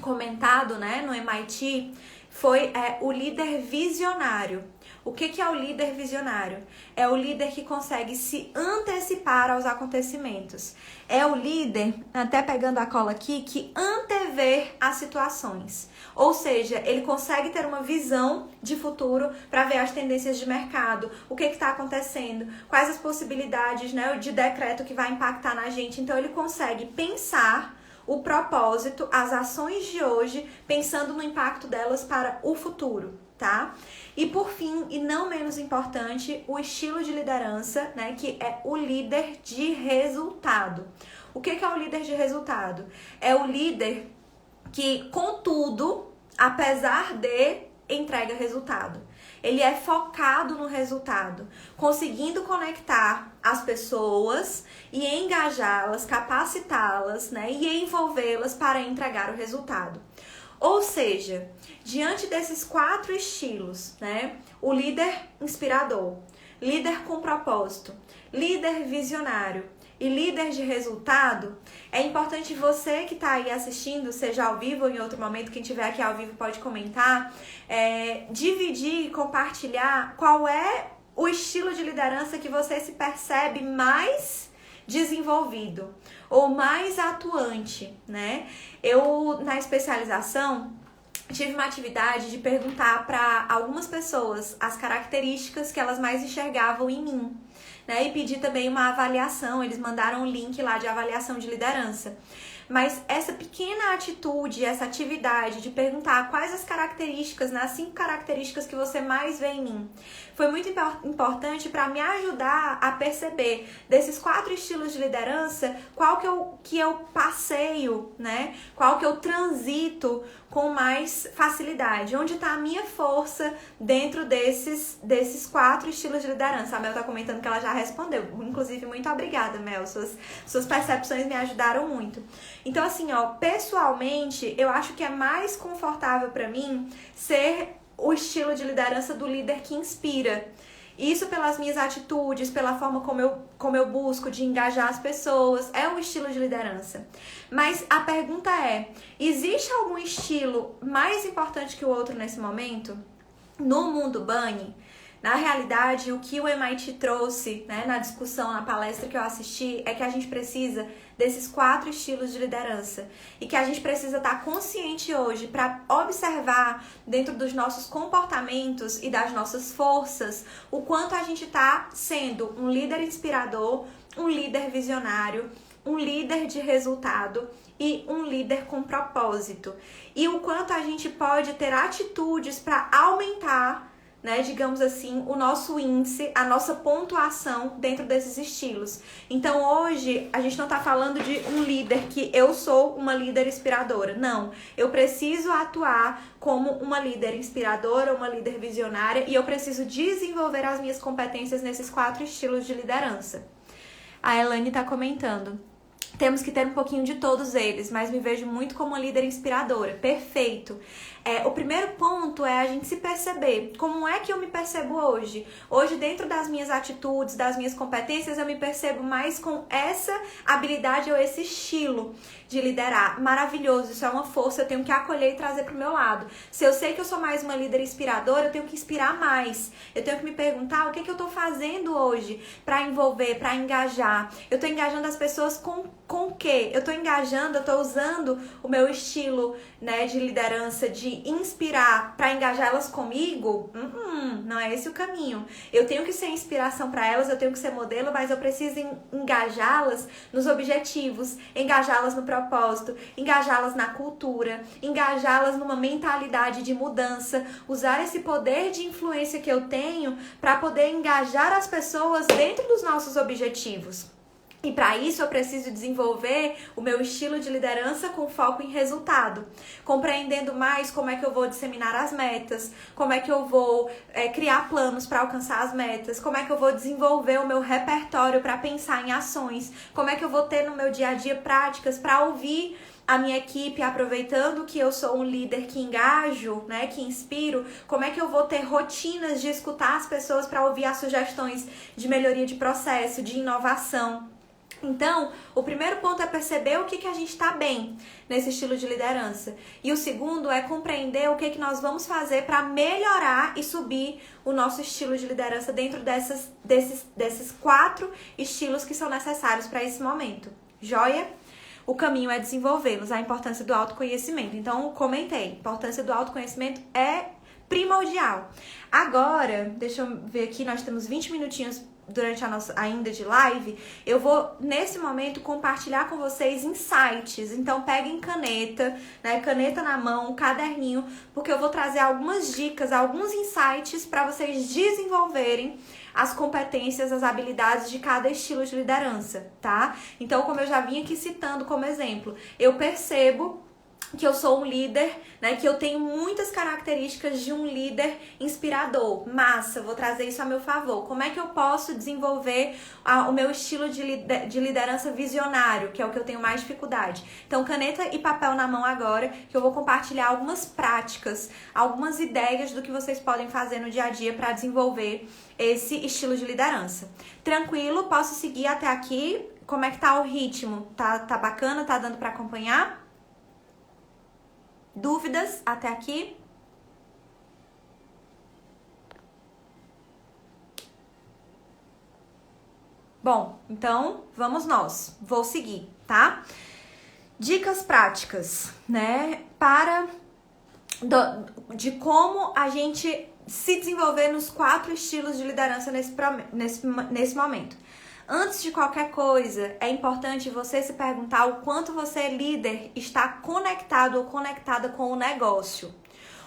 comentado, né, no MIT foi o líder visionário. O que é o líder visionário? É o líder que consegue se antecipar aos acontecimentos. É o líder, até pegando a cola aqui, que antevê as situações. Ou seja, ele consegue ter uma visão de futuro para ver as tendências de mercado, o que está acontecendo, quais as possibilidades, né, de decreto que vai impactar na gente. Então, ele consegue pensar o propósito, as ações de hoje, pensando no impacto delas para o futuro, tá? E por fim, e não menos importante, o estilo de liderança, né, que é o líder de resultado. O que é o líder de resultado? É o líder que, contudo, apesar de, entrega resultado. Ele é focado no resultado, conseguindo conectar as pessoas e engajá-las, capacitá-las, né, e envolvê-las para entregar o resultado. Ou seja, diante desses 4 estilos, né, o líder inspirador, líder com propósito, líder visionário e líder de resultado, é importante você que está aí assistindo, seja ao vivo ou em outro momento, quem estiver aqui ao vivo pode comentar, dividir e compartilhar qual é o estilo de liderança que você se percebe mais desenvolvido ou mais atuante, né? Eu, na especialização, tive uma atividade de perguntar para algumas pessoas as características que elas mais enxergavam em mim, né? E pedir também uma avaliação, eles mandaram um link lá de avaliação de liderança. Mas essa pequena atitude, essa atividade de perguntar quais as características, né, as 5 características que você mais vê em mim, foi muito importante para me ajudar a perceber desses 4 estilos de liderança, qual que eu passeio, né? Qual que eu transito com mais facilidade, onde está a minha força dentro desses 4 estilos de liderança. A Mel está comentando que ela já respondeu, inclusive muito obrigada, Mel, suas percepções me ajudaram muito. Então, assim, ó, pessoalmente, eu acho que é mais confortável para mim ser o estilo de liderança do líder que inspira. Isso pelas minhas atitudes, pela forma como eu busco de engajar as pessoas, é um estilo de liderança. Mas a pergunta é, existe algum estilo mais importante que o outro nesse momento? No mundo Bunny, na realidade, o que o MIT trouxe, né, na discussão, na palestra que eu assisti, é que a gente precisa desses 4 estilos de liderança e que a gente precisa estar consciente hoje para observar dentro dos nossos comportamentos e das nossas forças o quanto a gente está sendo um líder inspirador, um líder visionário, um líder de resultado e um líder com propósito. E o quanto a gente pode ter atitudes para aumentar, né, digamos assim, o nosso índice, a nossa pontuação dentro desses estilos. Então hoje a gente não está falando de um líder que eu sou uma líder inspiradora. Não, eu preciso atuar como uma líder inspiradora, uma líder visionária e eu preciso desenvolver as minhas competências nesses 4 estilos de liderança. A Elane está comentando. Temos que ter um pouquinho de todos eles, mas me vejo muito como uma líder inspiradora. Perfeito. O primeiro ponto é a gente se perceber. Como é que eu me percebo hoje? Hoje, dentro das minhas atitudes, das minhas competências, eu me percebo mais com essa habilidade ou esse estilo de liderar. Maravilhoso, isso é uma força, eu tenho que acolher e trazer pro meu lado. Se eu sei que eu sou mais uma líder inspiradora, eu tenho que inspirar mais. Eu tenho que me perguntar o que eu tô fazendo hoje para envolver, para engajar. Eu tô engajando as pessoas com o quê? Eu tô engajando, eu tô usando o meu estilo, né, de liderança, de inspirar para engajar elas comigo? Não é esse o caminho. Eu tenho que ser inspiração para elas, eu tenho que ser modelo, mas eu preciso engajá-las nos objetivos, engajá-las no propósito, engajá-las na cultura, engajá-las numa mentalidade de mudança, usar esse poder de influência que eu tenho para poder engajar as pessoas dentro dos nossos objetivos. E para isso eu preciso desenvolver o meu estilo de liderança com foco em resultado, compreendendo mais como é que eu vou disseminar as metas, como é que eu vou criar planos para alcançar as metas, como é que eu vou desenvolver o meu repertório para pensar em ações, como é que eu vou ter no meu dia a dia práticas para ouvir a minha equipe, aproveitando que eu sou um líder que engajo, né, que inspiro, como é que eu vou ter rotinas de escutar as pessoas para ouvir as sugestões de melhoria de processo, de inovação. Então, o primeiro ponto é perceber o que a gente está bem nesse estilo de liderança. E o segundo é compreender o que nós vamos fazer para melhorar e subir o nosso estilo de liderança dentro desses 4 estilos que são necessários para esse momento. Joia? O caminho é desenvolvê-los, a importância do autoconhecimento. Então, comentei, a importância do autoconhecimento é primordial. Agora, deixa eu ver aqui, nós temos 20 minutinhos durante a nossa ainda de live. Eu vou, nesse momento, compartilhar com vocês insights. Então, peguem caneta, né? Caneta na mão, um caderninho, porque eu vou trazer algumas dicas, alguns insights para vocês desenvolverem as competências, as habilidades de cada estilo de liderança, tá? Então, como eu já vim aqui citando como exemplo, eu percebo que eu sou um líder, né, que eu tenho muitas características de um líder inspirador. Massa, vou trazer isso a meu favor. Como é que eu posso desenvolver o meu estilo de liderança visionário, que é o que eu tenho mais dificuldade? Então, caneta e papel na mão agora, que eu vou compartilhar algumas práticas, algumas ideias do que vocês podem fazer no dia a dia para desenvolver esse estilo de liderança. Tranquilo? Posso seguir até aqui? Como é que tá o ritmo? Tá bacana? Tá dando para acompanhar? Dúvidas até aqui? Bom, então vamos nós. Vou seguir, tá? Dicas práticas, né? De como a gente se desenvolver nos 4 estilos de liderança nesse momento. Antes de qualquer coisa, é importante você se perguntar o quanto você, líder, está conectado ou conectada com o negócio.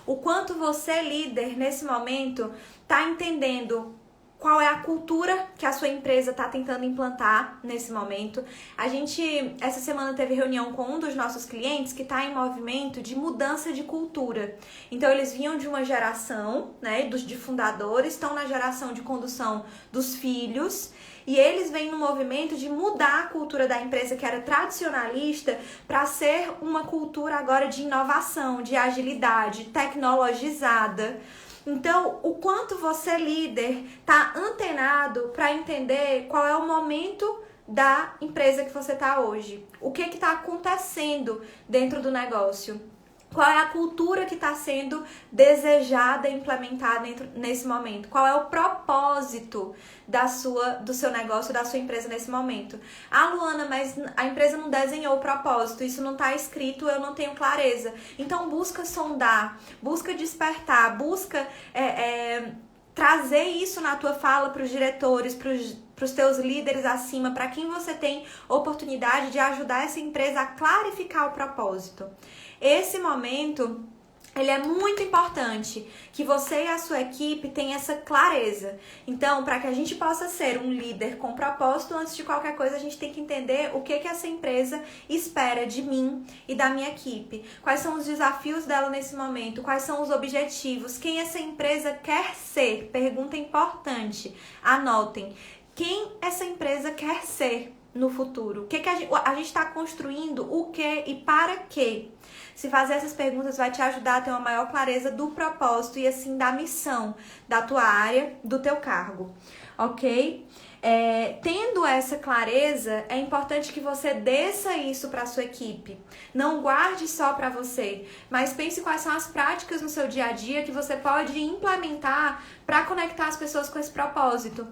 O quanto você, líder, nesse momento, está entendendo qual é a cultura que a sua empresa está tentando implantar nesse momento. A gente, essa semana, teve reunião com um dos nossos clientes que está em movimento de mudança de cultura. Então, eles vinham de uma geração, né, de fundadores, estão na geração de condução dos filhos, e eles vêm no movimento de mudar a cultura da empresa, que era tradicionalista, para ser uma cultura agora de inovação, de agilidade, tecnologizada. Então, o quanto você, líder, está antenado para entender qual é o momento da empresa que você está hoje. O que está acontecendo dentro do negócio. Qual é a cultura que está sendo desejada e implementada nesse momento? Qual é o propósito do seu negócio, da sua empresa nesse momento? Ah, Luana, mas a empresa não desenhou o propósito, isso não está escrito, eu não tenho clareza. Então, busca sondar, busca despertar, busca trazer isso na tua fala para os diretores, para os teus líderes acima, para quem você tem oportunidade de ajudar essa empresa a clarificar o propósito. Esse momento, ele é muito importante que você e a sua equipe tenham essa clareza. Então, para que a gente possa ser um líder com propósito, antes de qualquer coisa, a gente tem que entender o que essa empresa espera de mim e da minha equipe. Quais são os desafios dela nesse momento, quais são os objetivos, quem essa empresa quer ser. Pergunta importante, anotem. Quem essa empresa quer ser no futuro? O que a gente está construindo, o que e para quê? Se fazer essas perguntas vai te ajudar a ter uma maior clareza do propósito e assim da missão da tua área, do teu cargo, ok? Tendo essa clareza, é importante que você desça isso para a sua equipe. Não guarde só para você, mas pense quais são as práticas no seu dia a dia que você pode implementar para conectar as pessoas com esse propósito.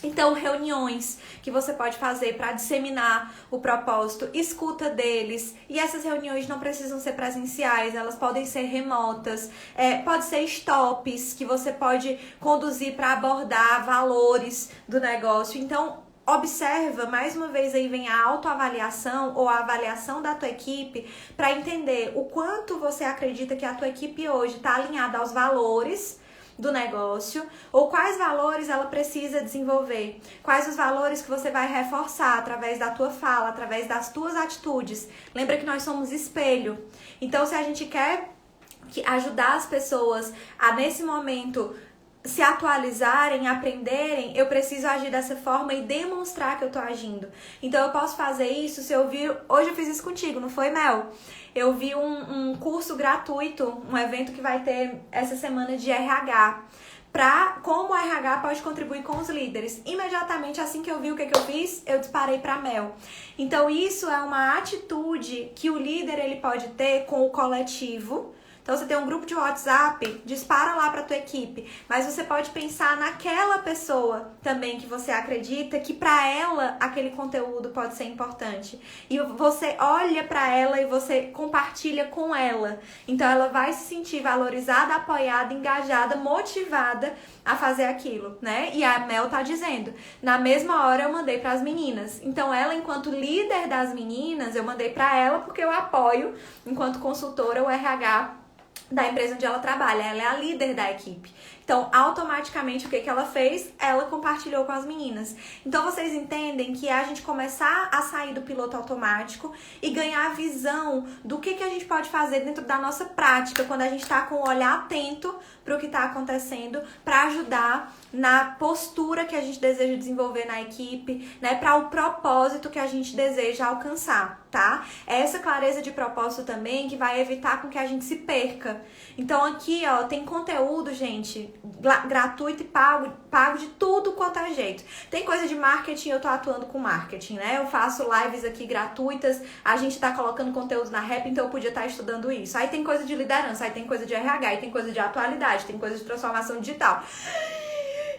Então, reuniões que você pode fazer para disseminar o propósito, escuta deles. E essas reuniões não precisam ser presenciais, elas podem ser remotas. Pode ser stops que você pode conduzir para abordar valores do negócio. Então, observa, mais uma vez aí vem a autoavaliação ou a avaliação da tua equipe para entender o quanto você acredita que a tua equipe hoje está alinhada aos valores do negócio, ou quais valores ela precisa desenvolver, quais os valores que você vai reforçar através da tua fala, através das tuas atitudes. Lembra que nós somos espelho. Então, se a gente quer ajudar as pessoas a, nesse momento, se atualizarem, aprenderem, eu preciso agir dessa forma e demonstrar que eu tô agindo. Então, eu posso fazer isso se eu vir... Hoje eu fiz isso contigo, não foi, Mel? Eu vi um curso gratuito, um evento que vai ter essa semana de RH, para como o RH pode contribuir com os líderes. Imediatamente, assim que eu vi o que eu fiz, eu disparei para Mel. Então, isso é uma atitude que o líder ele pode ter com o coletivo. Então, você tem um grupo de WhatsApp, dispara lá para tua equipe, mas você pode pensar naquela pessoa também que você acredita que para ela aquele conteúdo pode ser importante. E você olha para ela e você compartilha com ela. Então, ela vai se sentir valorizada, apoiada, engajada, motivada a fazer aquilo, né? E a Mel tá dizendo, na mesma hora eu mandei para as meninas. Então, ela, enquanto líder das meninas, eu mandei para ela porque eu apoio, enquanto consultora, o RH da empresa onde ela trabalha, ela é a líder da equipe. Então, automaticamente, o que ela fez? Ela compartilhou com as meninas. Então, vocês entendem que é a gente começar a sair do piloto automático e ganhar a visão do que a gente pode fazer dentro da nossa prática, quando a gente está com o olhar atento para o que está acontecendo, para ajudar na postura que a gente deseja desenvolver na equipe, né, para o propósito que a gente deseja alcançar, tá? É essa clareza de propósito também que vai evitar com que a gente se perca. Então, aqui, ó, tem conteúdo, gente, gratuito e pago de tudo quanto é jeito. Tem coisa de marketing, eu tô atuando com marketing, né? Eu faço lives aqui gratuitas, a gente tá colocando conteúdo na Rap, então eu podia estar estudando isso. Aí tem coisa de liderança, aí tem coisa de RH, aí tem coisa de atualidade, tem coisa de transformação digital.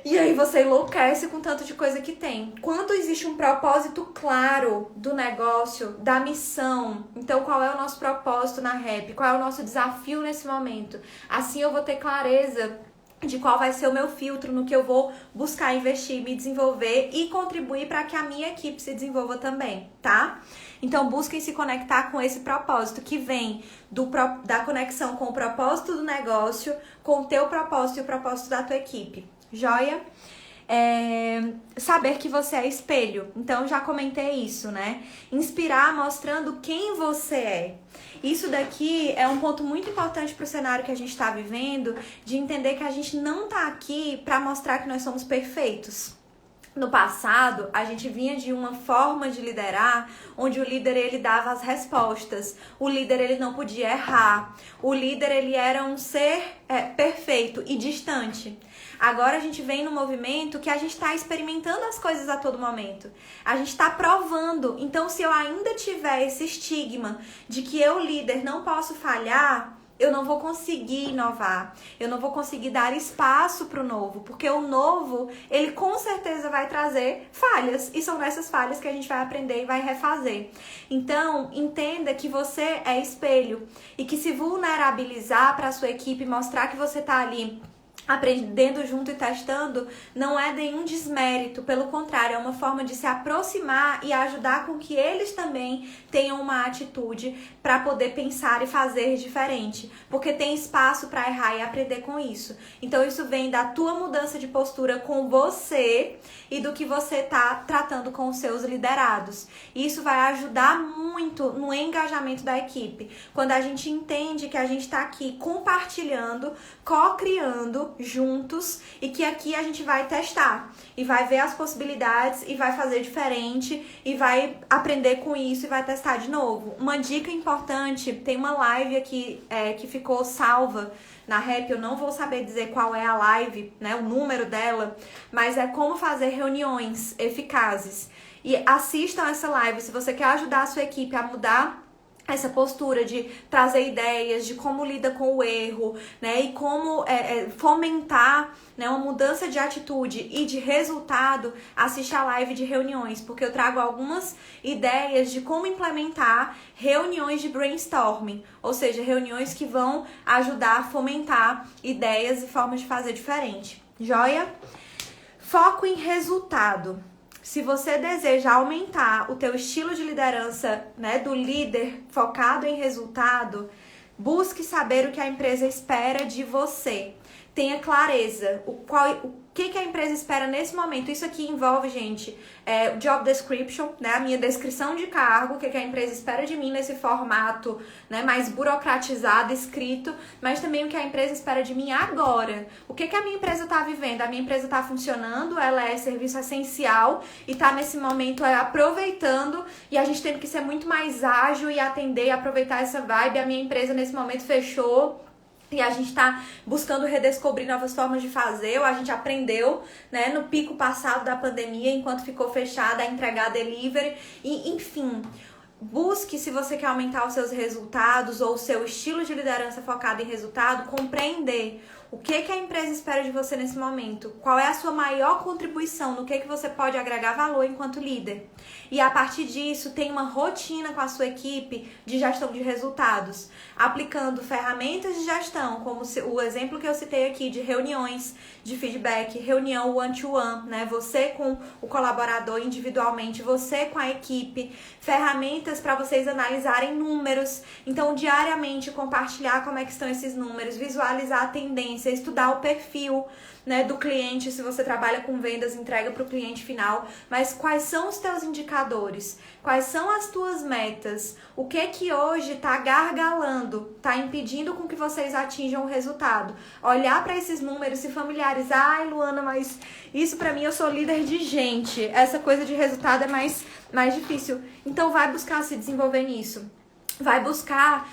E aí você enlouquece com tanto de coisa que tem. Quando existe um propósito claro do negócio, da missão, então qual é o nosso propósito na Rap? Qual é o nosso desafio nesse momento? Assim eu vou ter clareza de qual vai ser o meu filtro, no que eu vou buscar investir, me desenvolver e contribuir para que a minha equipe se desenvolva também, tá? Então, busquem se conectar com esse propósito que vem da conexão com o propósito do negócio, com o teu propósito e o propósito da tua equipe. Joia? Saber que você é espelho. Então, já comentei isso, né? Inspirar mostrando quem você é. Isso daqui é um ponto muito importante para o cenário que a gente está vivendo, de entender que a gente não tá aqui para mostrar que nós somos perfeitos. No passado, a gente vinha de uma forma de liderar, onde o líder ele dava as respostas, o líder ele não podia errar, o líder ele era um ser perfeito e distante. Agora a gente vem no movimento que a gente está experimentando as coisas a todo momento. A gente está provando. Então, se eu ainda tiver esse estigma de que eu, líder, não posso falhar, eu não vou conseguir inovar. Eu não vou conseguir dar espaço para o novo. Porque o novo, ele com certeza vai trazer falhas. E são nessas falhas que a gente vai aprender e vai refazer. Então, entenda que você é espelho. E que se vulnerabilizar para a sua equipe, mostrar que você está ali aprendendo junto e testando, não é nenhum desmérito, pelo contrário, é uma forma de se aproximar e ajudar com que eles também tenham uma atitude para poder pensar e fazer diferente, porque tem espaço para errar e aprender com isso. Então isso vem da tua mudança de postura com você e do que você tá tratando com os seus liderados. Isso vai ajudar muito no engajamento da equipe, quando a gente entende que a gente está aqui compartilhando, co-criando aprendendo juntos e que aqui a gente vai testar e vai ver as possibilidades e vai fazer diferente e vai aprender com isso e vai testar de novo. Uma dica importante, tem uma live aqui que ficou salva na Rap, eu não vou saber dizer qual é a live, né, o número dela, mas é como fazer reuniões eficazes. E assistam essa live se você quer ajudar a sua equipe a mudar essa postura de trazer ideias, de como lida com o erro, né, e como fomentar, né, uma mudança de atitude e de resultado. Assiste a live de reuniões, porque eu trago algumas ideias de como implementar reuniões de brainstorming, ou seja, reuniões que vão ajudar a fomentar ideias e formas de fazer diferente. Joia? Foco em resultado. Se você deseja aumentar o teu estilo de liderança, né, do líder focado em resultado, busque saber o que a empresa espera de você. Tenha clareza o que a empresa espera nesse momento. Isso aqui envolve, gente, o job description, né, a minha descrição de cargo, o que a empresa espera de mim nesse formato, né, mais burocratizado, escrito, mas também o que a empresa espera de mim agora. O que a minha empresa está vivendo? A minha empresa está funcionando, ela é serviço essencial e está nesse momento aproveitando, e a gente tem que ser muito mais ágil e atender e aproveitar essa vibe. A minha empresa nesse momento fechou e a gente está buscando redescobrir novas formas de fazer, ou a gente aprendeu, né, no pico passado da pandemia, enquanto ficou fechada, a entregar delivery, e enfim. Busque, se você quer aumentar os seus resultados ou o seu estilo de liderança focado em resultado, compreender o que a empresa espera de você nesse momento, qual é a sua maior contribuição, no que você pode agregar valor enquanto líder. E a partir disso, tem uma rotina com a sua equipe de gestão de resultados, aplicando ferramentas de gestão, como o exemplo que eu citei aqui de reuniões de feedback, reunião one-to-one, né? Você com o colaborador individualmente, você com a equipe, ferramentas para vocês analisarem números. Então, diariamente, compartilhar como é que estão esses números, visualizar a tendência, estudar o perfil, né, do cliente, se você trabalha com vendas, entrega para o cliente final, mas quais são os teus indicadores? Quais são as tuas metas? O que hoje está gargalando, está impedindo com que vocês atinjam o resultado? Olhar para esses números, se familiarizar. Ai, Luana, mas isso para mim, eu sou líder de gente, essa coisa de resultado é mais difícil. Então vai buscar se desenvolver nisso. Vai buscar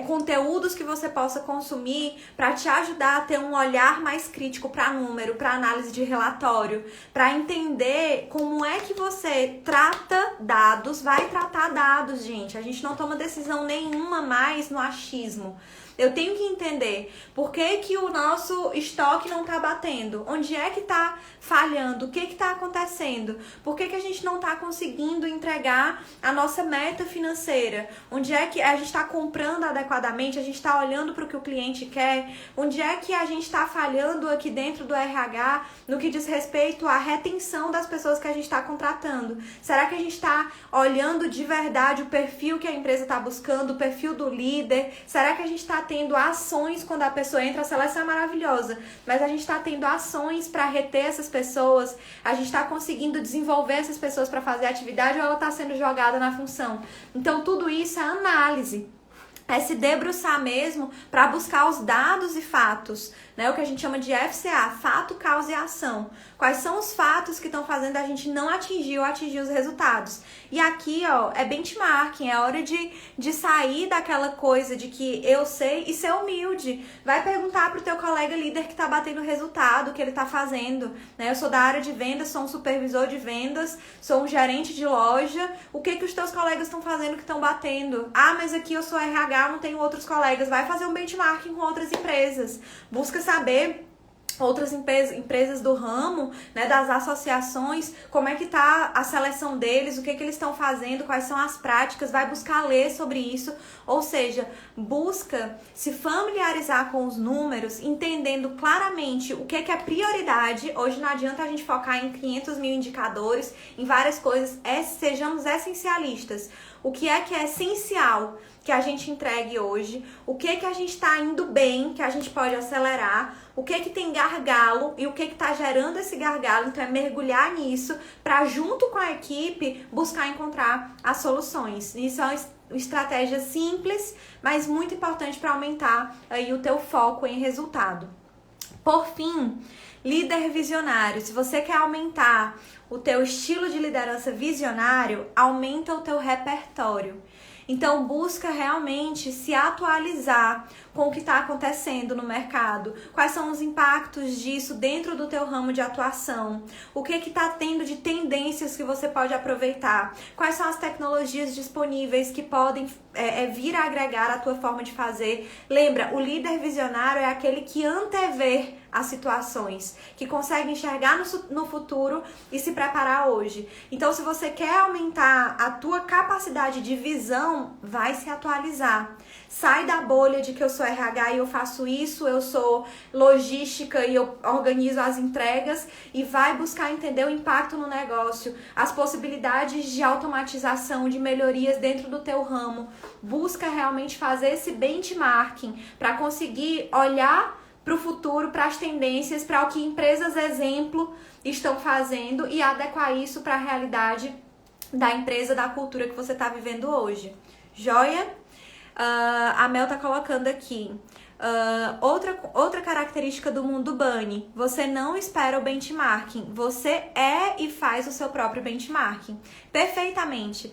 conteúdos que você possa consumir para te ajudar a ter um olhar mais crítico para número, para análise de relatório, para entender como é que você trata dados, vai tratar dados, gente. A gente não toma decisão nenhuma mais no achismo. Eu tenho que entender por que o nosso estoque não está batendo, onde é que está falhando, o que está acontecendo, por que a gente não está conseguindo entregar a nossa meta financeira, onde é que a gente está comprando adequadamente, a gente está olhando para o que o cliente quer, onde é que a gente está falhando aqui dentro do RH no que diz respeito à retenção das pessoas que a gente está contratando. Será que a gente está olhando de verdade o perfil que a empresa está buscando, o perfil do líder? Será que a gente está tendo ações quando a pessoa entra? A seleção é maravilhosa, mas a gente está tendo ações para reter essas pessoas? A gente está conseguindo desenvolver essas pessoas para fazer atividade, ou ela está sendo jogada na função? Então tudo isso é análise, é se debruçar mesmo para buscar os dados e fatos, né? O que a gente chama de FCA, fato, causa e ação. Quais são os fatos que estão fazendo a gente não atingir ou atingir os resultados? E aqui, ó, é benchmarking, é hora de sair daquela coisa de que eu sei e ser humilde. Vai perguntar pro teu colega líder que tá batendo o resultado, o que ele tá fazendo, né? Eu sou da área de vendas, sou um supervisor de vendas, sou um gerente de loja. O que os teus colegas estão fazendo que estão batendo? Ah, mas aqui eu sou RH, não tenho outros colegas. Vai fazer um benchmarking com outras empresas. Busca saber outras empresas do ramo, né, das associações, como é que tá a seleção deles, o que eles estão fazendo, quais são as práticas, vai buscar ler sobre isso, ou seja, busca se familiarizar com os números, entendendo claramente o que é prioridade. Hoje não adianta a gente focar em 500 mil indicadores, em várias coisas, sejamos essencialistas. O que é essencial que a gente entregue hoje, o que a gente está indo bem, que a gente pode acelerar, o que tem gargalo e o que está gerando esse gargalo. Então é mergulhar nisso para, junto com a equipe, buscar encontrar as soluções. Isso é uma estratégia simples, mas muito importante para aumentar aí o teu foco em resultado. Por fim, líder visionário. Se você quer aumentar o teu estilo de liderança visionário, aumenta o teu repertório. Então, busca realmente se atualizar com o que está acontecendo no mercado. Quais são os impactos disso dentro do teu ramo de atuação? O que está tendo de tendências que você pode aproveitar? Quais são as tecnologias disponíveis que podem vir a agregar a tua forma de fazer? Lembra, o líder visionário é aquele que antevê as situações, que consegue enxergar no futuro e se preparar hoje. Então, se você quer aumentar a tua capacidade de visão, vai se atualizar. Sai da bolha de que eu sou RH e eu faço isso, eu sou logística e eu organizo as entregas, e vai buscar entender o impacto no negócio, as possibilidades de automatização, de melhorias dentro do teu ramo. Busca realmente fazer esse benchmarking para conseguir olhar para o futuro, para as tendências, para o que empresas exemplo estão fazendo e adequar isso para a realidade da empresa, da cultura que você está vivendo hoje. Joia? A Mel tá colocando aqui. Outra característica do mundo Bunny: você não espera o benchmarking, você é e faz o seu próprio benchmarking. Perfeitamente.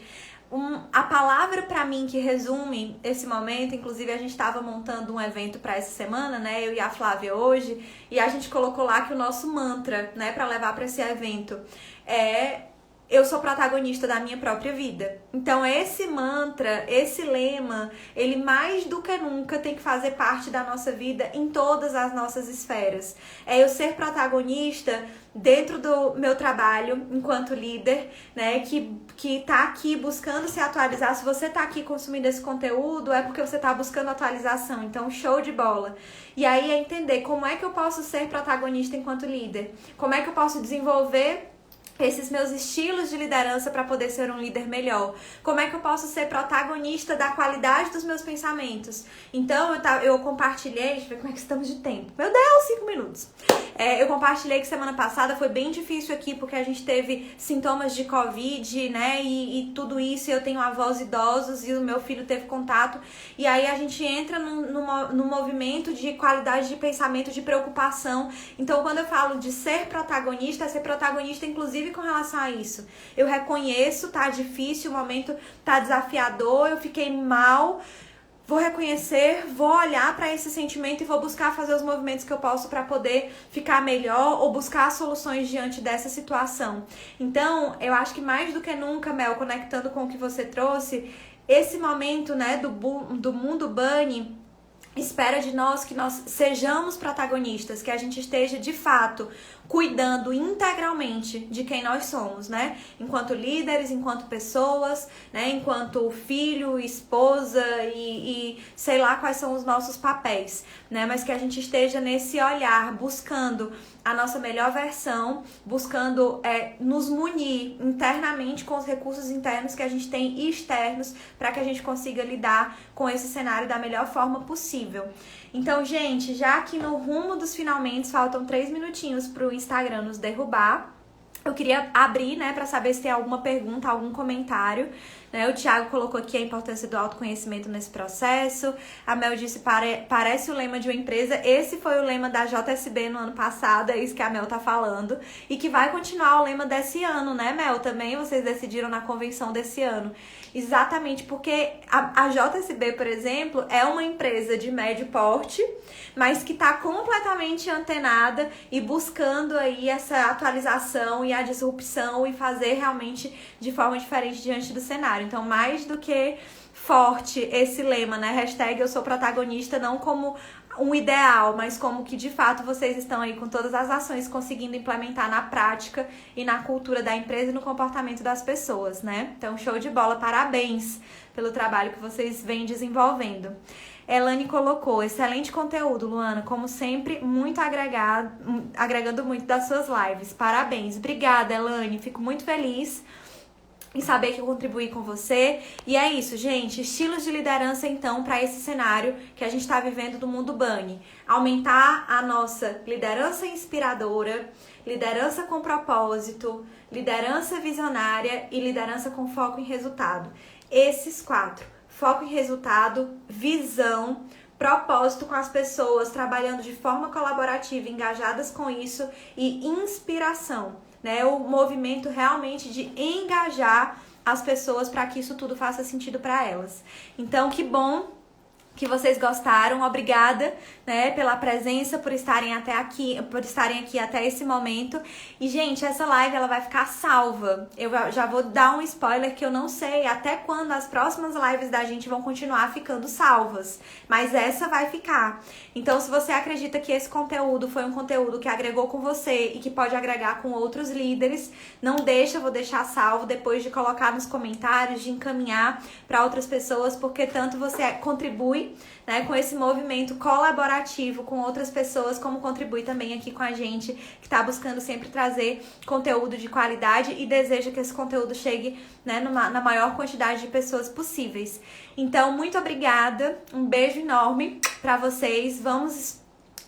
A palavra para mim que resume esse momento, inclusive a gente estava montando um evento para essa semana, né? Eu e a Flávia hoje, e a gente colocou lá que o nosso mantra, né, para levar para esse evento é: eu sou protagonista da minha própria vida. Então esse mantra, esse lema, ele mais do que nunca tem que fazer parte da nossa vida em todas as nossas esferas. É eu ser protagonista dentro do meu trabalho enquanto líder, né, que tá aqui buscando se atualizar. Se você tá aqui consumindo esse conteúdo, é porque você tá buscando atualização. Então, show de bola. E aí é entender como é que eu posso ser protagonista enquanto líder. Como é que eu posso desenvolver esses meus estilos de liderança para poder ser um líder melhor. Como é que eu posso ser protagonista da qualidade dos meus pensamentos? Então, eu compartilhei, deixa eu ver como é que estamos de tempo. Meu Deus, 5 minutos. Eu compartilhei que semana passada foi bem difícil aqui, porque a gente teve sintomas de Covid, né, e tudo isso. Eu tenho avós idosos e o meu filho teve contato. E aí a gente entra num movimento de qualidade de pensamento, de preocupação. Então, quando eu falo de ser protagonista, é ser protagonista, inclusive, com relação a isso. Eu reconheço, tá difícil, o momento tá desafiador, eu fiquei mal, vou reconhecer, vou olhar para esse sentimento e vou buscar fazer os movimentos que eu posso para poder ficar melhor ou buscar soluções diante dessa situação. Então, eu acho que mais do que nunca, Mel, conectando com o que você trouxe, esse momento, né, do mundo Bunny espera de nós que nós sejamos protagonistas, que a gente esteja de fato cuidando integralmente de quem nós somos, né? Enquanto líderes, enquanto pessoas, né? Enquanto filho, esposa e sei lá quais são os nossos papéis, né? Mas que a gente esteja nesse olhar, buscando a nossa melhor versão, buscando nos munir internamente com os recursos internos que a gente tem e externos para que a gente consiga lidar com esse cenário da melhor forma possível. Então, gente, já aqui no rumo dos finalmente, faltam 3 minutinhos pro Instagram nos derrubar. Eu queria abrir, né, para saber se tem alguma pergunta, algum comentário, né? O Thiago colocou aqui a importância do autoconhecimento nesse processo. A Mel disse, parece o lema de uma empresa. Esse foi o lema da JSB no ano passado, é isso que a Mel tá falando. E que vai continuar o lema desse ano, né, Mel? Também vocês decidiram na convenção desse ano. Exatamente, porque a JSB, por exemplo, é uma empresa de médio porte, mas que está completamente antenada e buscando aí essa atualização e a disrupção e fazer realmente de forma diferente diante do cenário. Então, mais do que forte esse lema, né? Hashtag eu sou protagonista, não como um ideal, mas como que de fato vocês estão aí com todas as ações conseguindo implementar na prática e na cultura da empresa e no comportamento das pessoas, né? Então, show de bola, parabéns pelo trabalho que vocês vêm desenvolvendo. Elane colocou, excelente conteúdo, Luana, como sempre, muito agregando muito das suas lives. Parabéns. Obrigada, Elane, fico muito feliz em saber que eu contribuí com você. E é isso, gente. Estilos de liderança, então, para esse cenário que a gente está vivendo do mundo Bunny. Aumentar a nossa liderança inspiradora, liderança com propósito, liderança visionária e liderança com foco em resultado. Esses 4. Foco em resultado, visão, propósito com as pessoas, trabalhando de forma colaborativa, engajadas com isso e inspiração, né? O movimento realmente de engajar as pessoas para que isso tudo faça sentido para elas. Então, que bom que vocês gostaram, obrigada, né, pela presença, por estarem aqui até esse momento. E, gente, essa live ela vai ficar salva. Eu já vou dar um spoiler que eu não sei até quando as próximas lives da gente vão continuar ficando salvas, mas essa vai ficar. Então, se você acredita que esse conteúdo foi um conteúdo que agregou com você e que pode agregar com outros líderes, não deixa, eu vou deixar salvo depois de colocar nos comentários, de encaminhar para outras pessoas, porque tanto você contribui, né, com esse movimento colaborativo com outras pessoas, como contribui também aqui com a gente, que está buscando sempre trazer conteúdo de qualidade e deseja que esse conteúdo chegue, né, na maior quantidade de pessoas possíveis. Então, muito obrigada, um beijo enorme para vocês, vamos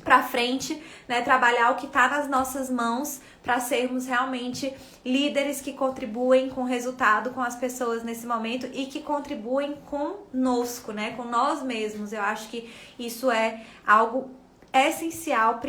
pra frente, né, trabalhar o que tá nas nossas mãos para sermos realmente líderes que contribuem com o resultado com as pessoas nesse momento e que contribuem conosco, né, com nós mesmos. Eu acho que isso é algo essencial,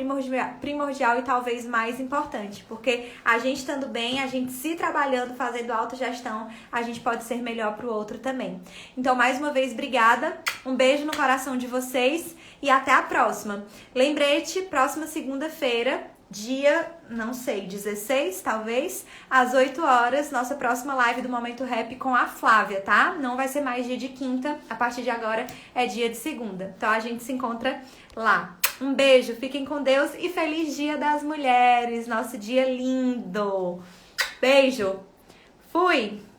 primordial e talvez mais importante, porque a gente estando bem, a gente se trabalhando, fazendo autogestão, a gente pode ser melhor pro outro também. Então, mais uma vez, obrigada, um beijo no coração de vocês e até a próxima. Lembrete, próxima segunda-feira, dia, não sei, 16 talvez, às 8 horas, nossa próxima live do Momento Rap com a Flávia, tá? Não vai ser mais dia de quinta, a partir de agora é dia de segunda. Então a gente se encontra lá. Um beijo, fiquem com Deus e feliz Dia das Mulheres, nosso dia lindo. Beijo, fui!